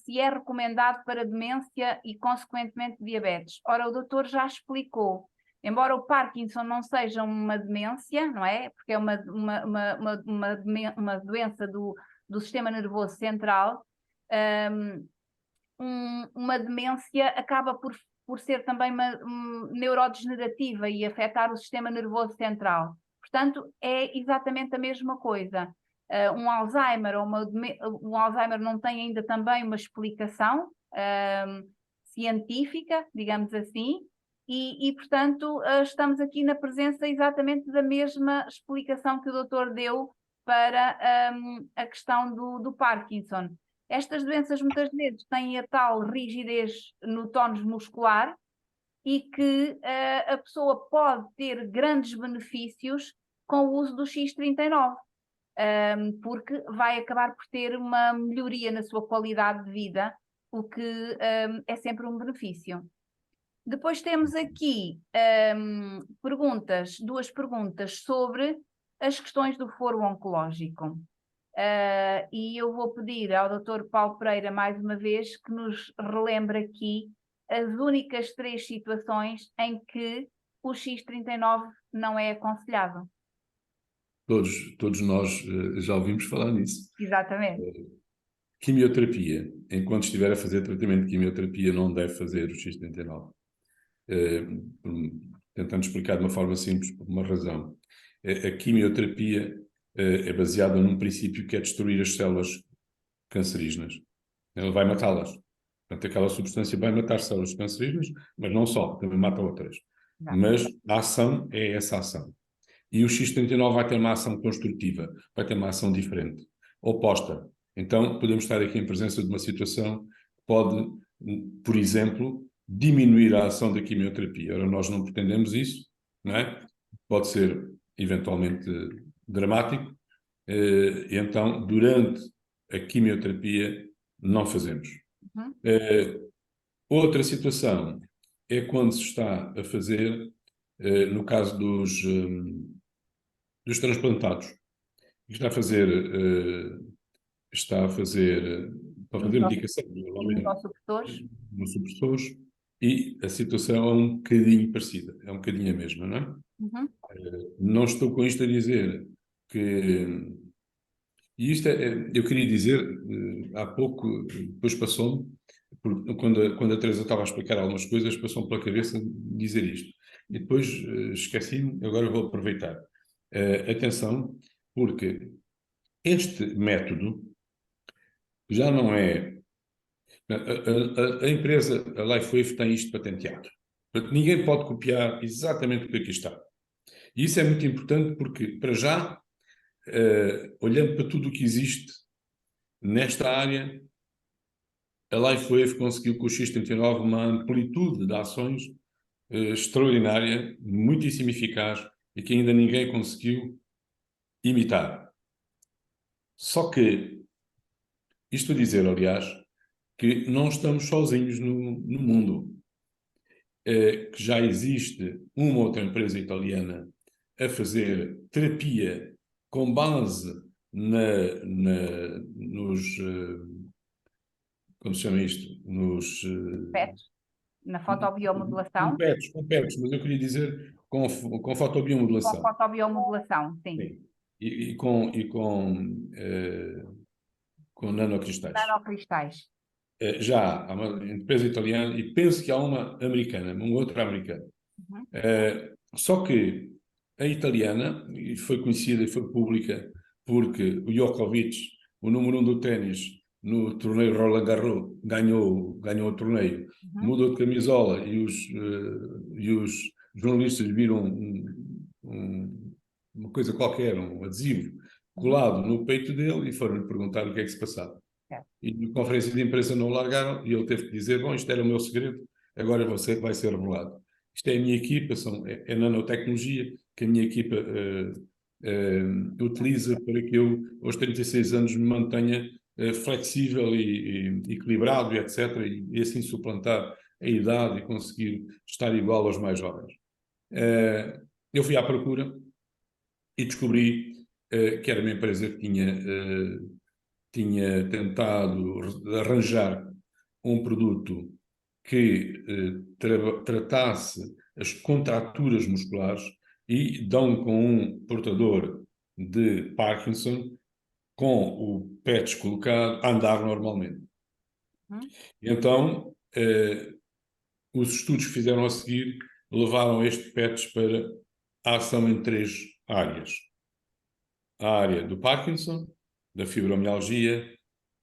se é recomendado para demência e, consequentemente, diabetes. Ora, o doutor já explicou, embora o Parkinson não seja uma demência, não é? Porque é uma doença do sistema nervoso central, uma demência acaba por ser também neurodegenerativa e afetar o sistema nervoso central. Portanto, é exatamente a mesma coisa. Um Alzheimer um Alzheimer não tem ainda também uma explicação científica, digamos assim, e portanto, estamos aqui na presença exatamente da mesma explicação que o doutor deu para a questão do Parkinson. Estas doenças muitas vezes têm a tal rigidez no tónus muscular e que a pessoa pode ter grandes benefícios com o uso do X39, porque vai acabar por ter uma melhoria na sua qualidade de vida, o que é sempre um benefício. Depois temos aqui duas perguntas sobre as questões do foro oncológico. E eu vou pedir ao Dr. Paulo Pereira, mais uma vez, que nos relembre aqui as únicas 3 situações em que o X39 não é aconselhado. Todos nós já ouvimos falar nisso. Exatamente. Quimioterapia. Enquanto estiver a fazer tratamento de quimioterapia, não deve fazer o X39. Tentando explicar de uma forma simples, por uma razão. A quimioterapia é baseada num princípio que é destruir as células cancerígenas. Ela vai matá-las. Portanto, aquela substância vai matar células cancerígenas, mas não só, também mata outras. Não. Mas a ação é essa ação. E o X39 vai ter uma ação construtiva, vai ter uma ação diferente, oposta. Então, podemos estar aqui em presença de uma situação que pode, por exemplo, diminuir a ação da quimioterapia. Ora, nós não pretendemos isso, não é? Pode ser, eventualmente, dramático, e então, durante a quimioterapia, não fazemos. Outra situação é quando se está a fazer, no caso dos transplantados, está a fazer para fazer medicação nos supressores, e a situação é um bocadinho parecida, é um bocadinho a mesma, não é? Não estou com isto a dizer que... E isto eu queria dizer, há pouco, depois passou-me, quando a Teresa estava a explicar algumas coisas, passou-me pela cabeça dizer isto. E depois esqueci-me, agora vou aproveitar. Atenção, porque este método já não é... A empresa, a LifeWave, tem isto patenteado. Portanto, ninguém pode copiar exatamente o que aqui está. E isso é muito importante porque, para já, olhando para tudo o que existe nesta área, a LifeWave conseguiu com o X39 uma amplitude de ações extraordinária, muitíssimo eficaz e que ainda ninguém conseguiu imitar. Só que, isto a dizer, aliás, que não estamos sozinhos no mundo. Que já existe uma outra empresa italiana a fazer terapia com base nos... como se chama isto? Nos... PETs, na fotobiomodulação. Com PETs, mas eu queria dizer com fotobiomodulação. Com fotobiomodulação, sim. Sim. E com nanocristais. Nanocristais. Já há uma empresa italiana e penso que há uma americana, uma outra americana. Uhum. Só que a italiana, e foi conhecida e foi pública, porque o Djokovic, o número 1 do ténis, no torneio Roland Garros, ganhou o torneio, mudou de camisola e os jornalistas viram uma coisa qualquer, um adesivo colado no peito dele e foram-lhe perguntar o que é que se passava. E na conferência de imprensa não o largaram e ele teve que dizer, bom, isto era o meu segredo, agora vai ser revelado. Isto é a minha equipa, é nanotecnologia que a minha equipa utiliza para que eu, aos 36 anos, me mantenha flexível e equilibrado, e etc. E assim suplantar a idade e conseguir estar igual aos mais jovens. Eu fui à procura e descobri que era uma empresa que tinha tentado arranjar um produto que tratasse as contraturas musculares e dão com um portador de Parkinson com o patch colocado a andar normalmente. Então, os estudos que fizeram a seguir levaram este patch para a ação em 3 áreas. A área do Parkinson, da fibromialgia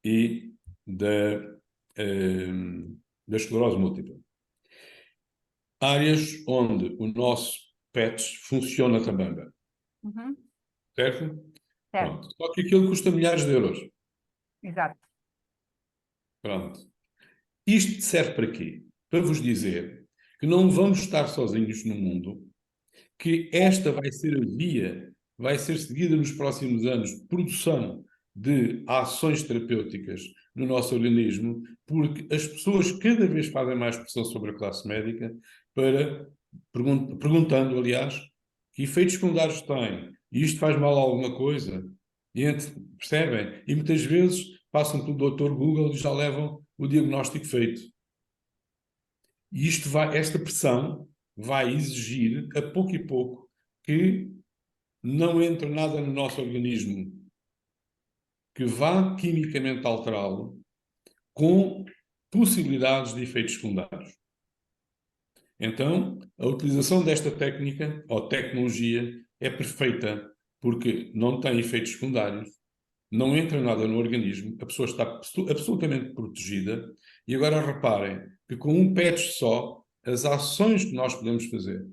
e da esclerose múltipla. Áreas onde o nosso patch funciona também bem. Certo? Pronto. Só que aquilo custa milhares de euros. Exato. Pronto. Isto serve para quê? Para vos dizer que não vamos estar sozinhos no mundo, que esta vai ser a via, vai ser seguida nos próximos anos, produção de ações terapêuticas no nosso organismo, porque as pessoas cada vez fazem mais pressão sobre a classe médica perguntando, aliás, que efeitos secundários tem, e isto faz mal a alguma coisa, e percebem? E muitas vezes passam pelo Dr. Google e já levam o diagnóstico feito. E esta pressão vai exigir, a pouco e pouco, que não entre nada no nosso organismo que vá quimicamente alterá-lo com possibilidades de efeitos secundários. Então, a utilização desta técnica ou tecnologia é perfeita porque não tem efeitos secundários, não entra nada no organismo, a pessoa está absolutamente protegida. E agora reparem que com um patch só, as ações que nós podemos fazer.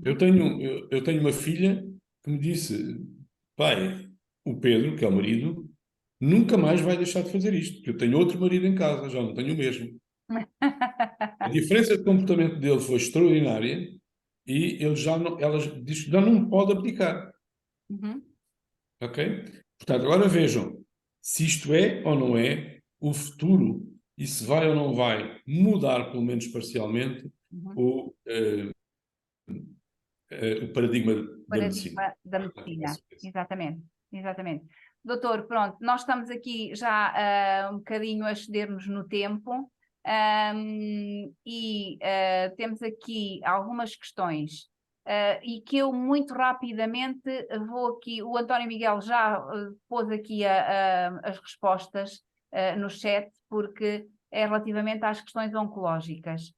Eu tenho uma filha que me disse, pai, o Pedro, que é o marido, nunca mais vai deixar de fazer isto, porque eu tenho outro marido em casa, já não tenho o mesmo. A diferença de comportamento dele foi extraordinária e ela diz que já não pode abdicar. Ok? Portanto, agora vejam se isto é ou não é o futuro e se vai ou não vai mudar, pelo menos parcialmente, o paradigma da medicina. Exatamente. Doutor, pronto, nós estamos aqui já um bocadinho a exceder-nos no tempo e temos aqui algumas questões e que eu muito rapidamente vou aqui, o António Miguel já pôs aqui as respostas no chat, porque é relativamente às questões oncológicas.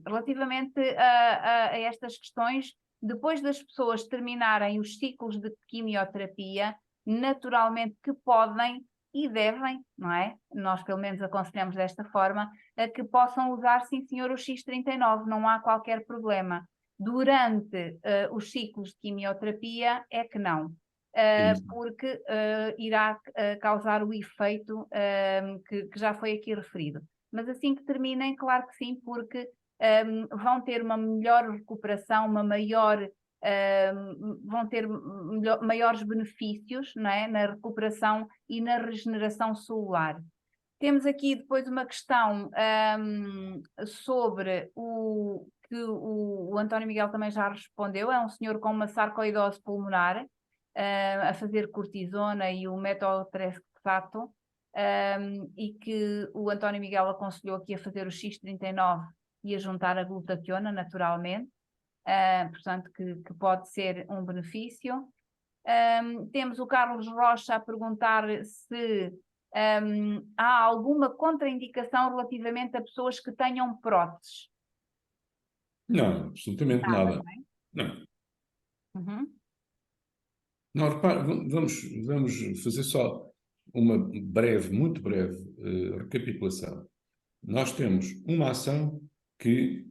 Relativamente a estas questões, depois das pessoas terminarem os ciclos de quimioterapia, naturalmente que podem e devem, não é? Nós pelo menos aconselhamos desta forma, a que possam usar, sim senhor, o X39, não há qualquer problema. Durante os ciclos de quimioterapia é que não. Porque irá causar o efeito que já foi aqui referido. Mas assim que terminem, claro que sim, porque vão ter uma melhor recuperação, vão ter maiores benefícios, não é? Na recuperação e na regeneração celular. Temos aqui depois uma questão sobre que o António Miguel também já respondeu, é um senhor com uma sarcoidose pulmonar, a fazer cortisona e o metotrexato, e que o António Miguel aconselhou aqui a fazer o X39 e a juntar a glutationa naturalmente, portanto que pode ser um benefício. Temos o Carlos Rocha a perguntar se há alguma contraindicação relativamente a pessoas que tenham próteses. Não, absolutamente nada. Não. Uhum. Não, repare, vamos fazer só uma breve, muito breve, recapitulação. Nós temos uma ação que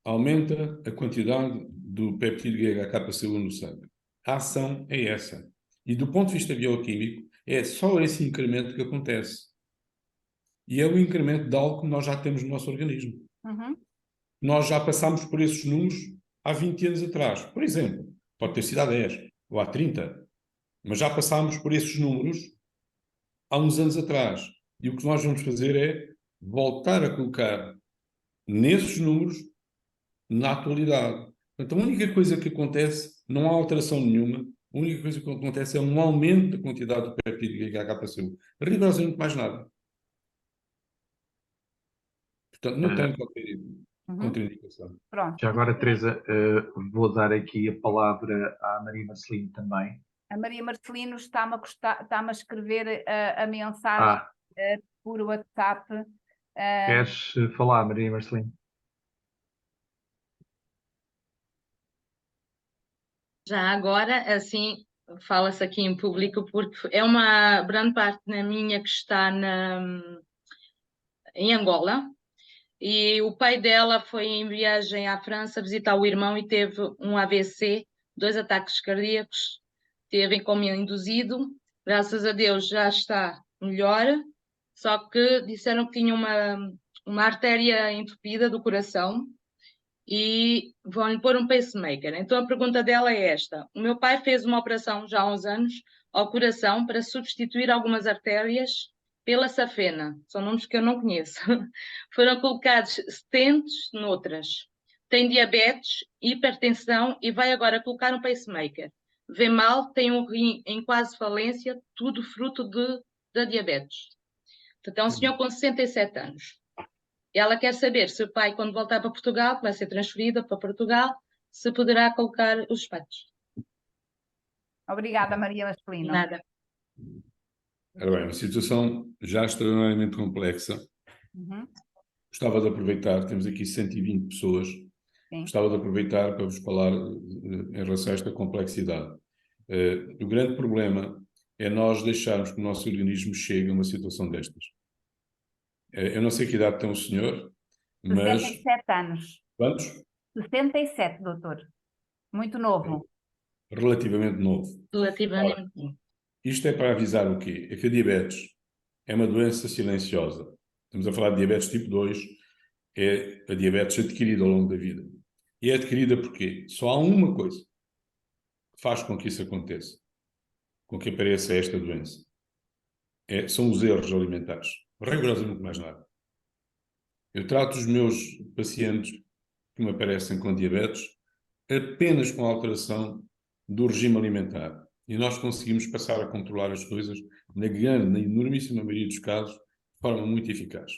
aumenta a quantidade do peptídeo GHK-PCU no sangue. A ação é essa. E do ponto de vista bioquímico, é só esse incremento que acontece. E é o incremento de algo que nós já temos no nosso organismo. Uhum. Nós já passámos por esses números há 20 anos atrás. Por exemplo, pode ter sido há 10 ou há 30, mas já passámos por esses números há uns anos atrás. E o que nós vamos fazer é voltar a colocar nesses números na atualidade. Portanto, a única coisa que acontece, não há alteração nenhuma, a única coisa que acontece é um aumento da quantidade do peptídeo GHK-PCU. Rigorosamente mais nada. Portanto, não tem qualquer contraindicação. Pronto. Já agora, Teresa, vou dar aqui a palavra à Maria Marcelino também. A Maria Marcelino está-me a escrever a mensagem por WhatsApp. Queres falar, Maria Marcelino? Já agora, assim, fala-se aqui em público, porque é uma grande parte na minha que está em Angola, e o pai dela foi em viagem à França visitar o irmão e teve um AVC, 2 ataques cardíacos, teve em coma induzido, graças a Deus já está melhor, só que disseram que tinha uma artéria entupida do coração, e vão-lhe pôr um pacemaker. Então a pergunta dela é esta: o meu pai fez uma operação já há uns anos ao coração para substituir algumas artérias pela safena, são nomes que eu não conheço. Foram colocados stents noutras. Tem diabetes, hipertensão e vai agora colocar um pacemaker. Vê mal, tem um rim em quase falência, tudo fruto da diabetes. Portanto, é um senhor com 67 anos. Ela quer saber se o pai, quando voltar para Portugal, vai ser transferida para Portugal, se poderá colocar os espelhos. Obrigada, Maria Marcelino. Nada. Ora bem, uma situação já extraordinariamente complexa. Uhum. Gostava de aproveitar, temos aqui 120 pessoas, Sim. gostava de aproveitar para vos falar em relação a esta complexidade. O grande problema é nós deixarmos que o nosso organismo chegue a uma situação destas. Eu não sei que idade tem o senhor, mas... 67 anos. Quantos? 67, doutor. Muito novo. Relativamente novo. Relativamente novo. Isto é para avisar o quê? É que a diabetes é uma doença silenciosa. Estamos a falar de diabetes tipo 2, é a diabetes adquirida ao longo da vida. E é adquirida porque só há uma coisa que faz com que isso aconteça, com que apareça esta doença. São os erros alimentares. Rigorosamente mais nada. Eu trato os meus pacientes que me aparecem com diabetes apenas com a alteração do regime alimentar. E nós conseguimos passar a controlar as coisas na enormíssima maioria dos casos, de forma muito eficaz.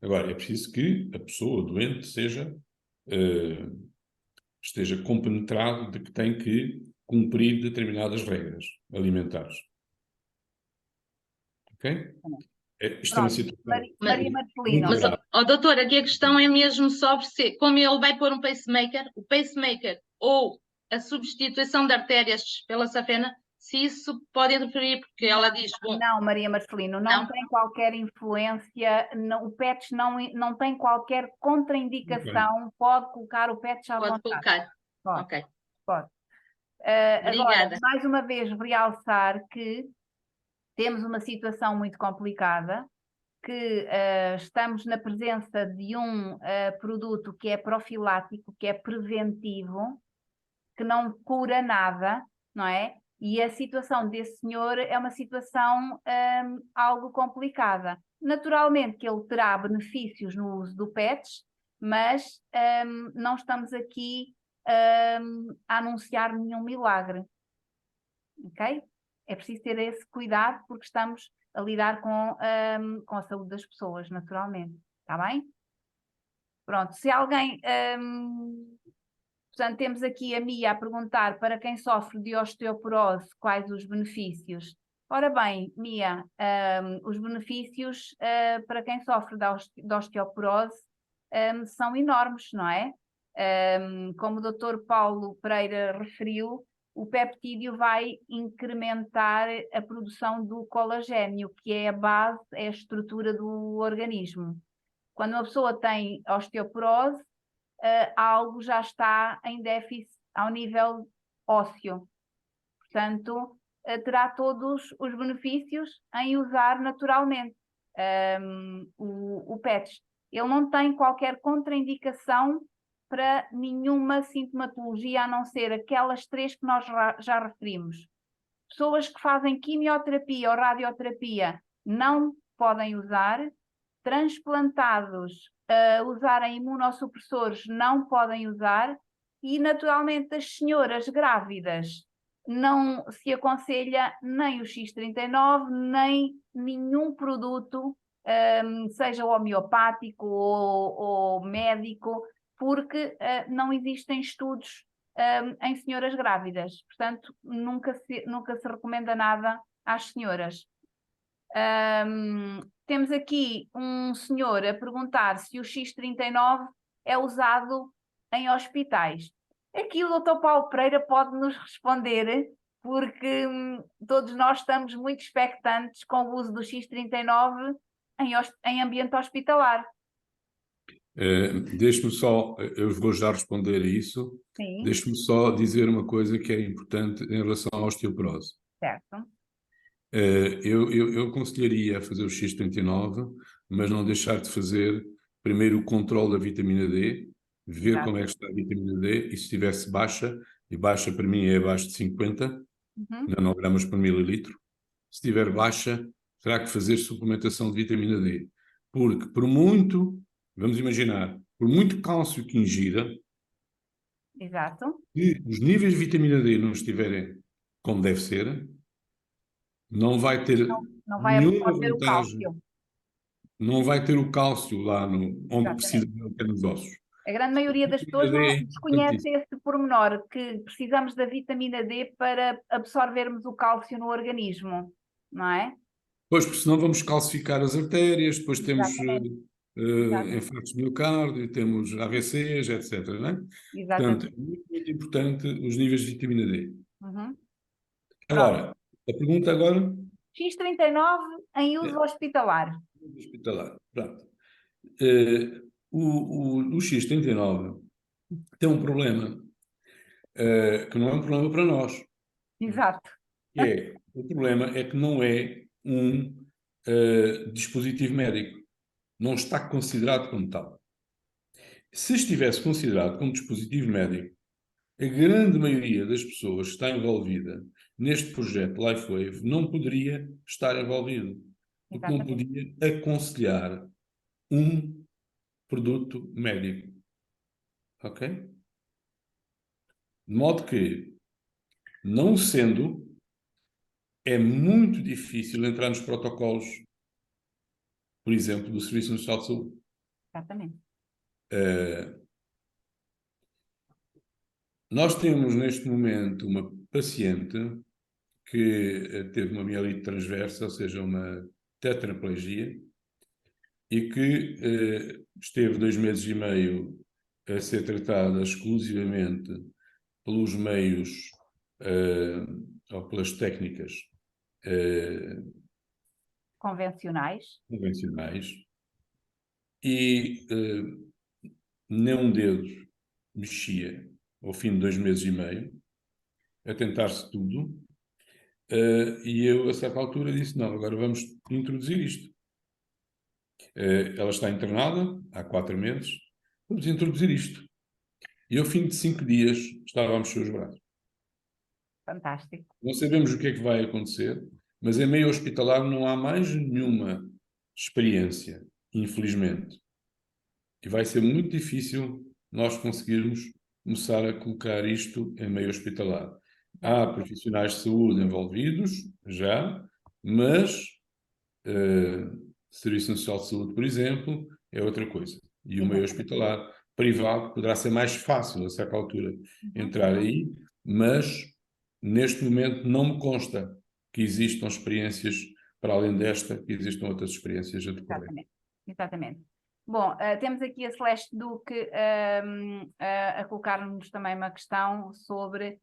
Agora, é preciso que a pessoa doente esteja compenetrado de que tem que cumprir determinadas regras alimentares. Ok? Isto é uma situação... Maria Marcelino. Mas, doutor, aqui a questão é mesmo sobre se, como ele vai pôr um pacemaker, o pacemaker ou a substituição de artérias pela safena, se isso pode interferir, porque ela diz... Bom, não, Maria Marcelino, não tem qualquer influência, o PETS não tem qualquer contraindicação, pode colocar o PETS à vontade. Pode colocar, pode, ok. Pode. Obrigada. Agora, mais uma vez, realçar que temos uma situação muito complicada, que estamos na presença de um produto que é profilático, que é preventivo, que não cura nada, não é? E a situação desse senhor é uma situação algo complicada. Naturalmente que ele terá benefícios no uso do PETS, mas não estamos aqui a anunciar nenhum milagre, ok? É preciso ter esse cuidado porque estamos a lidar com a saúde das pessoas, naturalmente, está bem? Pronto, se alguém... portanto, temos aqui a Mia a perguntar para quem sofre de osteoporose, quais os benefícios? Ora bem, Mia, os benefícios para quem sofre de osteoporose são enormes, não é? Como o Dr. Paulo Pereira referiu, o peptídeo vai incrementar a produção do colagênio, que é a base, é a estrutura do organismo. Quando uma pessoa tem osteoporose, algo já está em déficit ao nível ósseo. Portanto, terá todos os benefícios em usar naturalmente o PETS. Ele não tem qualquer contraindicação para nenhuma sintomatologia, a não ser aquelas 3 que nós já referimos. Pessoas que fazem quimioterapia ou radioterapia não podem usar. Transplantados usarem imunossupressores não podem usar. E, naturalmente, as senhoras grávidas não se aconselha nem o X39, nem nenhum produto, seja homeopático ou médico, porque não existem estudos em senhoras grávidas. Portanto, nunca se recomenda nada às senhoras. Temos aqui um senhor a perguntar se o X39 é usado em hospitais. Aqui o Dr. Paulo Pereira pode nos responder, porque todos nós estamos muito expectantes com o uso do X39 em ambiente hospitalar. Deixe-me só, eu vou já responder a isso. Sim. Deixe-me só dizer uma coisa que é importante em relação à osteoporose. Certo. Eu aconselharia a fazer o X39, mas não deixar de fazer primeiro o controle da vitamina D, ver Exato. como é que está a vitamina D, e se estivesse baixa, e baixa para mim é abaixo de 50 nanogramas por mililitro, se estiver baixa, terá que fazer suplementação de vitamina D. Porque por muito, vamos imaginar, por muito cálcio que ingira, Exato. se os níveis de vitamina D não estiverem como deve ser, não vai ter Não vai nenhuma absorver o vantagem. cálcio. Não vai ter o cálcio lá onde Exatamente. precisa ter nos ossos. A grande maioria das pessoas vitamina D é desconhece esse pormenor, que precisamos da vitamina D para absorvermos o cálcio no organismo, não é? Pois, porque senão vamos calcificar as artérias, depois temos Exatamente. infartos de miocárdio, temos AVCs, etc. Não é? Exatamente. Portanto, é muito, muito importante os níveis de vitamina D. Uhum. Agora, a pergunta agora... X39 em uso hospitalar. Hospitalar, pronto. O X39 tem um problema que não é um problema para nós. Exato. O problema é que não é um dispositivo médico. Não está considerado como tal. Se estivesse considerado como dispositivo médico, a grande maioria das pessoas que está envolvida neste projeto LifeWave não poderia estar envolvido. Porque não podia aconselhar um produto médico. Ok? De modo que, não sendo, é muito difícil entrar nos protocolos, por exemplo, do Serviço Nacional de Saúde. Exatamente. Nós temos neste momento uma paciente que teve uma mielite transversa, ou seja, uma tetraplegia, e que esteve 2 meses e meio a ser tratada exclusivamente pelos meios ou pelas técnicas convencionais, e nem um dedo mexia ao fim de 2 meses e meio, a tentar-se tudo, e eu a certa altura disse, não, agora vamos introduzir isto. Ela está internada há 4 meses, vamos introduzir isto. E ao fim de 5 dias estávamos seus braços. Fantástico. Não sabemos o que é que vai acontecer, mas em meio hospitalar não há mais nenhuma experiência, infelizmente, E vai ser muito difícil nós conseguirmos começar a colocar isto em meio hospitalar. Há profissionais de saúde envolvidos, já, mas Serviço Nacional de Saúde, por exemplo, é outra coisa. E o meio hospitalar privado poderá ser mais fácil, a certa altura, entrar aí, mas neste momento não me consta que existam experiências, para além desta, que existam outras experiências a decorrer. Exatamente, exatamente. Bom, temos aqui a Celeste Duque a colocar-nos também uma questão sobre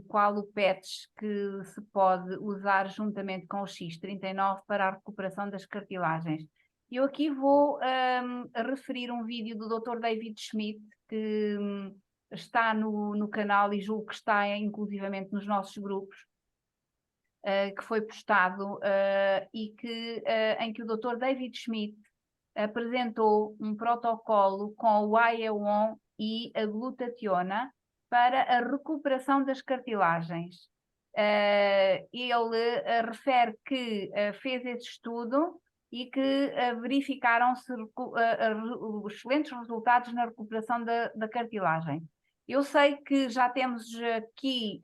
qual o PETS que se pode usar juntamente com o X39 para a recuperação das cartilagens. Eu aqui vou referir um vídeo do Dr. David Schmidt, que está no canal e julgo que está inclusivamente nos nossos grupos, que foi postado e em que o Dr. David Schmidt apresentou um protocolo com o AE1 e a glutationa para a recuperação das cartilagens. Ele refere que fez esse estudo e que verificaram-se excelentes resultados na recuperação da cartilagem. Eu sei que já temos aqui,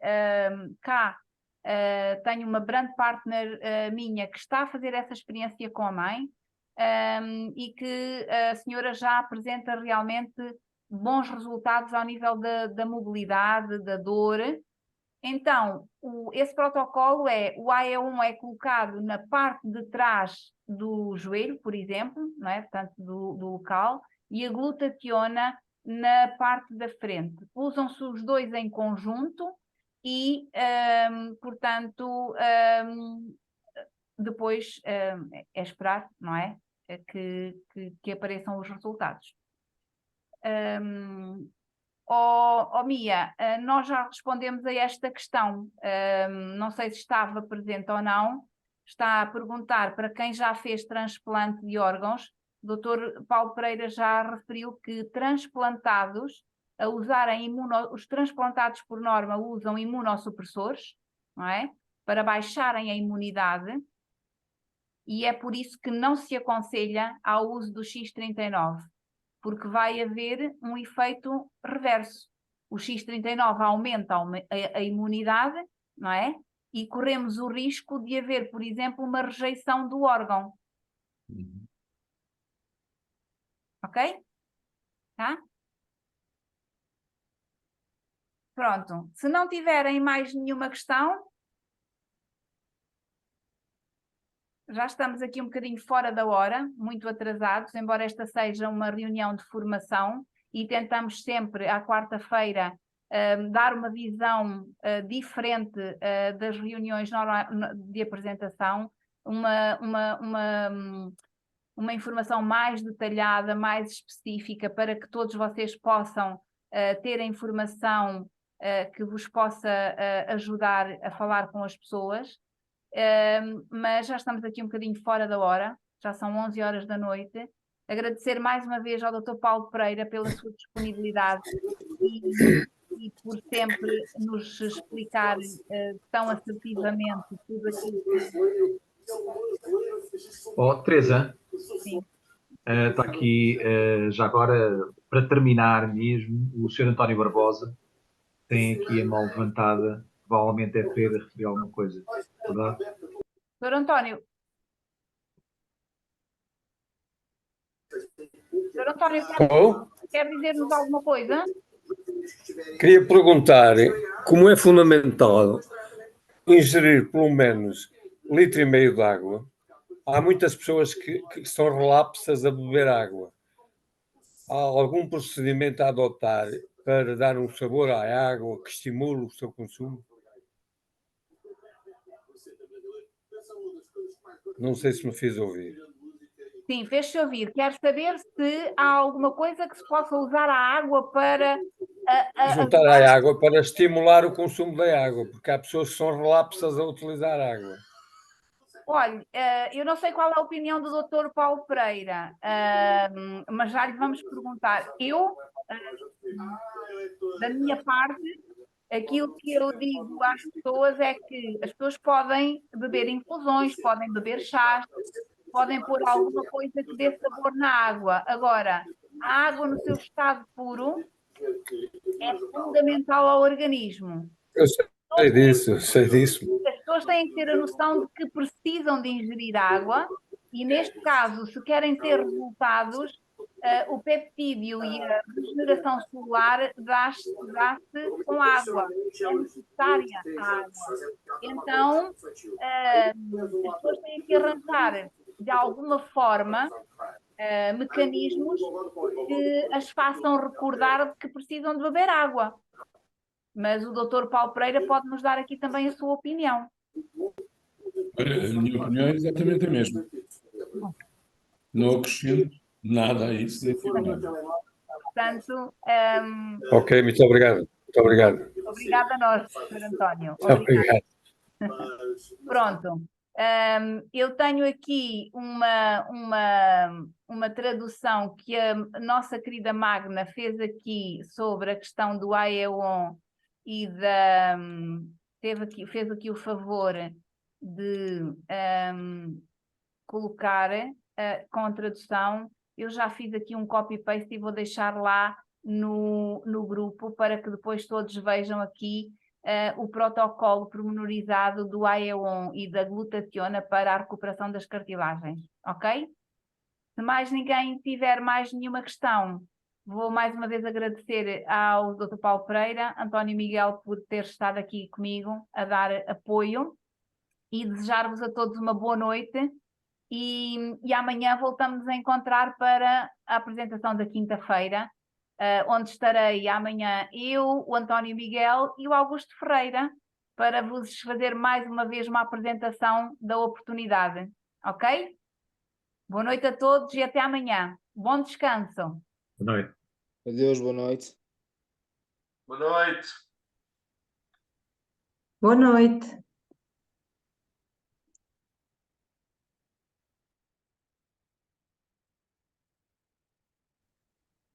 tenho uma brand partner minha que está a fazer essa experiência com a mãe, e que a senhora já apresenta realmente bons resultados ao nível da mobilidade, da dor. Então, esse protocolo o AE1 é colocado na parte de trás do joelho, por exemplo, não é? Portanto, do local, e a glutationa na parte da frente. Usam-se os dois em conjunto e, portanto, depois é esperar, não é? Que apareçam os resultados. Mia, nós já respondemos a esta questão, não sei se estava presente ou não, está a perguntar para quem já fez transplante de órgãos. O Dr. Paulo Pereira já referiu que transplantados, a usarem os transplantados por norma usam imunossupressores, não é? Para baixarem a imunidade, e é por isso que não se aconselha ao uso do X39, porque vai haver um efeito reverso. O X39 aumenta a imunidade, não é? E corremos o risco de haver, por exemplo, uma rejeição do órgão. Ok? Tá? Pronto. Se não tiverem mais nenhuma questão, já estamos aqui um bocadinho fora da hora, muito atrasados, embora esta seja uma reunião de formação e tentamos sempre, à quarta-feira, dar uma visão diferente das reuniões de apresentação, uma informação mais detalhada, mais específica, para que todos vocês possam ter a informação que vos possa ajudar a falar com as pessoas. Mas já estamos aqui um bocadinho fora da hora, já são 11 horas da noite. Agradecer mais uma vez ao Dr. Paulo Pereira pela sua disponibilidade e por sempre nos explicar tão assertivamente tudo aquilo que... Teresa, Sim. Está aqui, já agora, para terminar mesmo, o Sr. António Barbosa tem aqui a mão levantada, provavelmente é para referir alguma coisa, verdade? Sr. António. Sr. António, quer dizer-nos alguma coisa? Queria perguntar como é fundamental ingerir pelo menos 1,5 litro de água. Há muitas pessoas que são relapsas a beber água. Há algum procedimento a adotar para dar um sabor à água que estimule o seu consumo? Não sei se me fiz ouvir. Sim, fez-se ouvir. Quero saber se há alguma coisa que se possa usar a água para... juntar à água para estimular o consumo da água, porque há pessoas que são relapsas a utilizar água. Olha, eu não sei qual é a opinião do Dr. Paulo Pereira, mas já lhe vamos perguntar. Eu, da minha parte, aquilo que eu digo às pessoas é que as pessoas podem beber infusões, podem beber chás, podem pôr alguma coisa que dê sabor na água. Agora, A água no seu estado puro é fundamental ao organismo. Eu sei disso, eu sei disso. As pessoas têm que ter a noção de que precisam de ingerir água e, neste caso, se querem ter resultados, o peptídeo e a regeneração celular dá-se com água. É necessária a água. Então, as pessoas têm que arranjar, de alguma forma, mecanismos que as façam recordar de que precisam de beber água. Mas o Dr. Paulo Pereira pode nos dar aqui também a sua opinião. Olha, a minha opinião é exatamente a mesma. Não acrescento nada a isso. Portanto, Ok, muito obrigado. Muito obrigado. obrigada a nós, Sr. António. Obrigado. Pronto. Eu tenho aqui uma tradução que a nossa querida Magna fez aqui sobre a questão do AEON e fez aqui o favor de colocar com a tradução. Eu já fiz aqui um copy-paste e vou deixar lá no grupo para que depois todos vejam aqui o protocolo pormenorizado do AEON e da glutationa para a recuperação das cartilagens, ok? Se mais ninguém tiver mais nenhuma questão, vou mais uma vez agradecer ao Dr. Paulo Pereira, António Miguel, por ter estado aqui comigo a dar apoio e desejar-vos a todos uma boa noite e amanhã voltamos a encontrar para a apresentação da quinta-feira, onde estarei amanhã eu, o António Miguel e o Augusto Ferreira, para vos fazer mais uma vez uma apresentação da oportunidade, ok? Boa noite a todos e até amanhã. Bom descanso. Boa noite. Adeus, boa noite. Boa noite. Boa noite.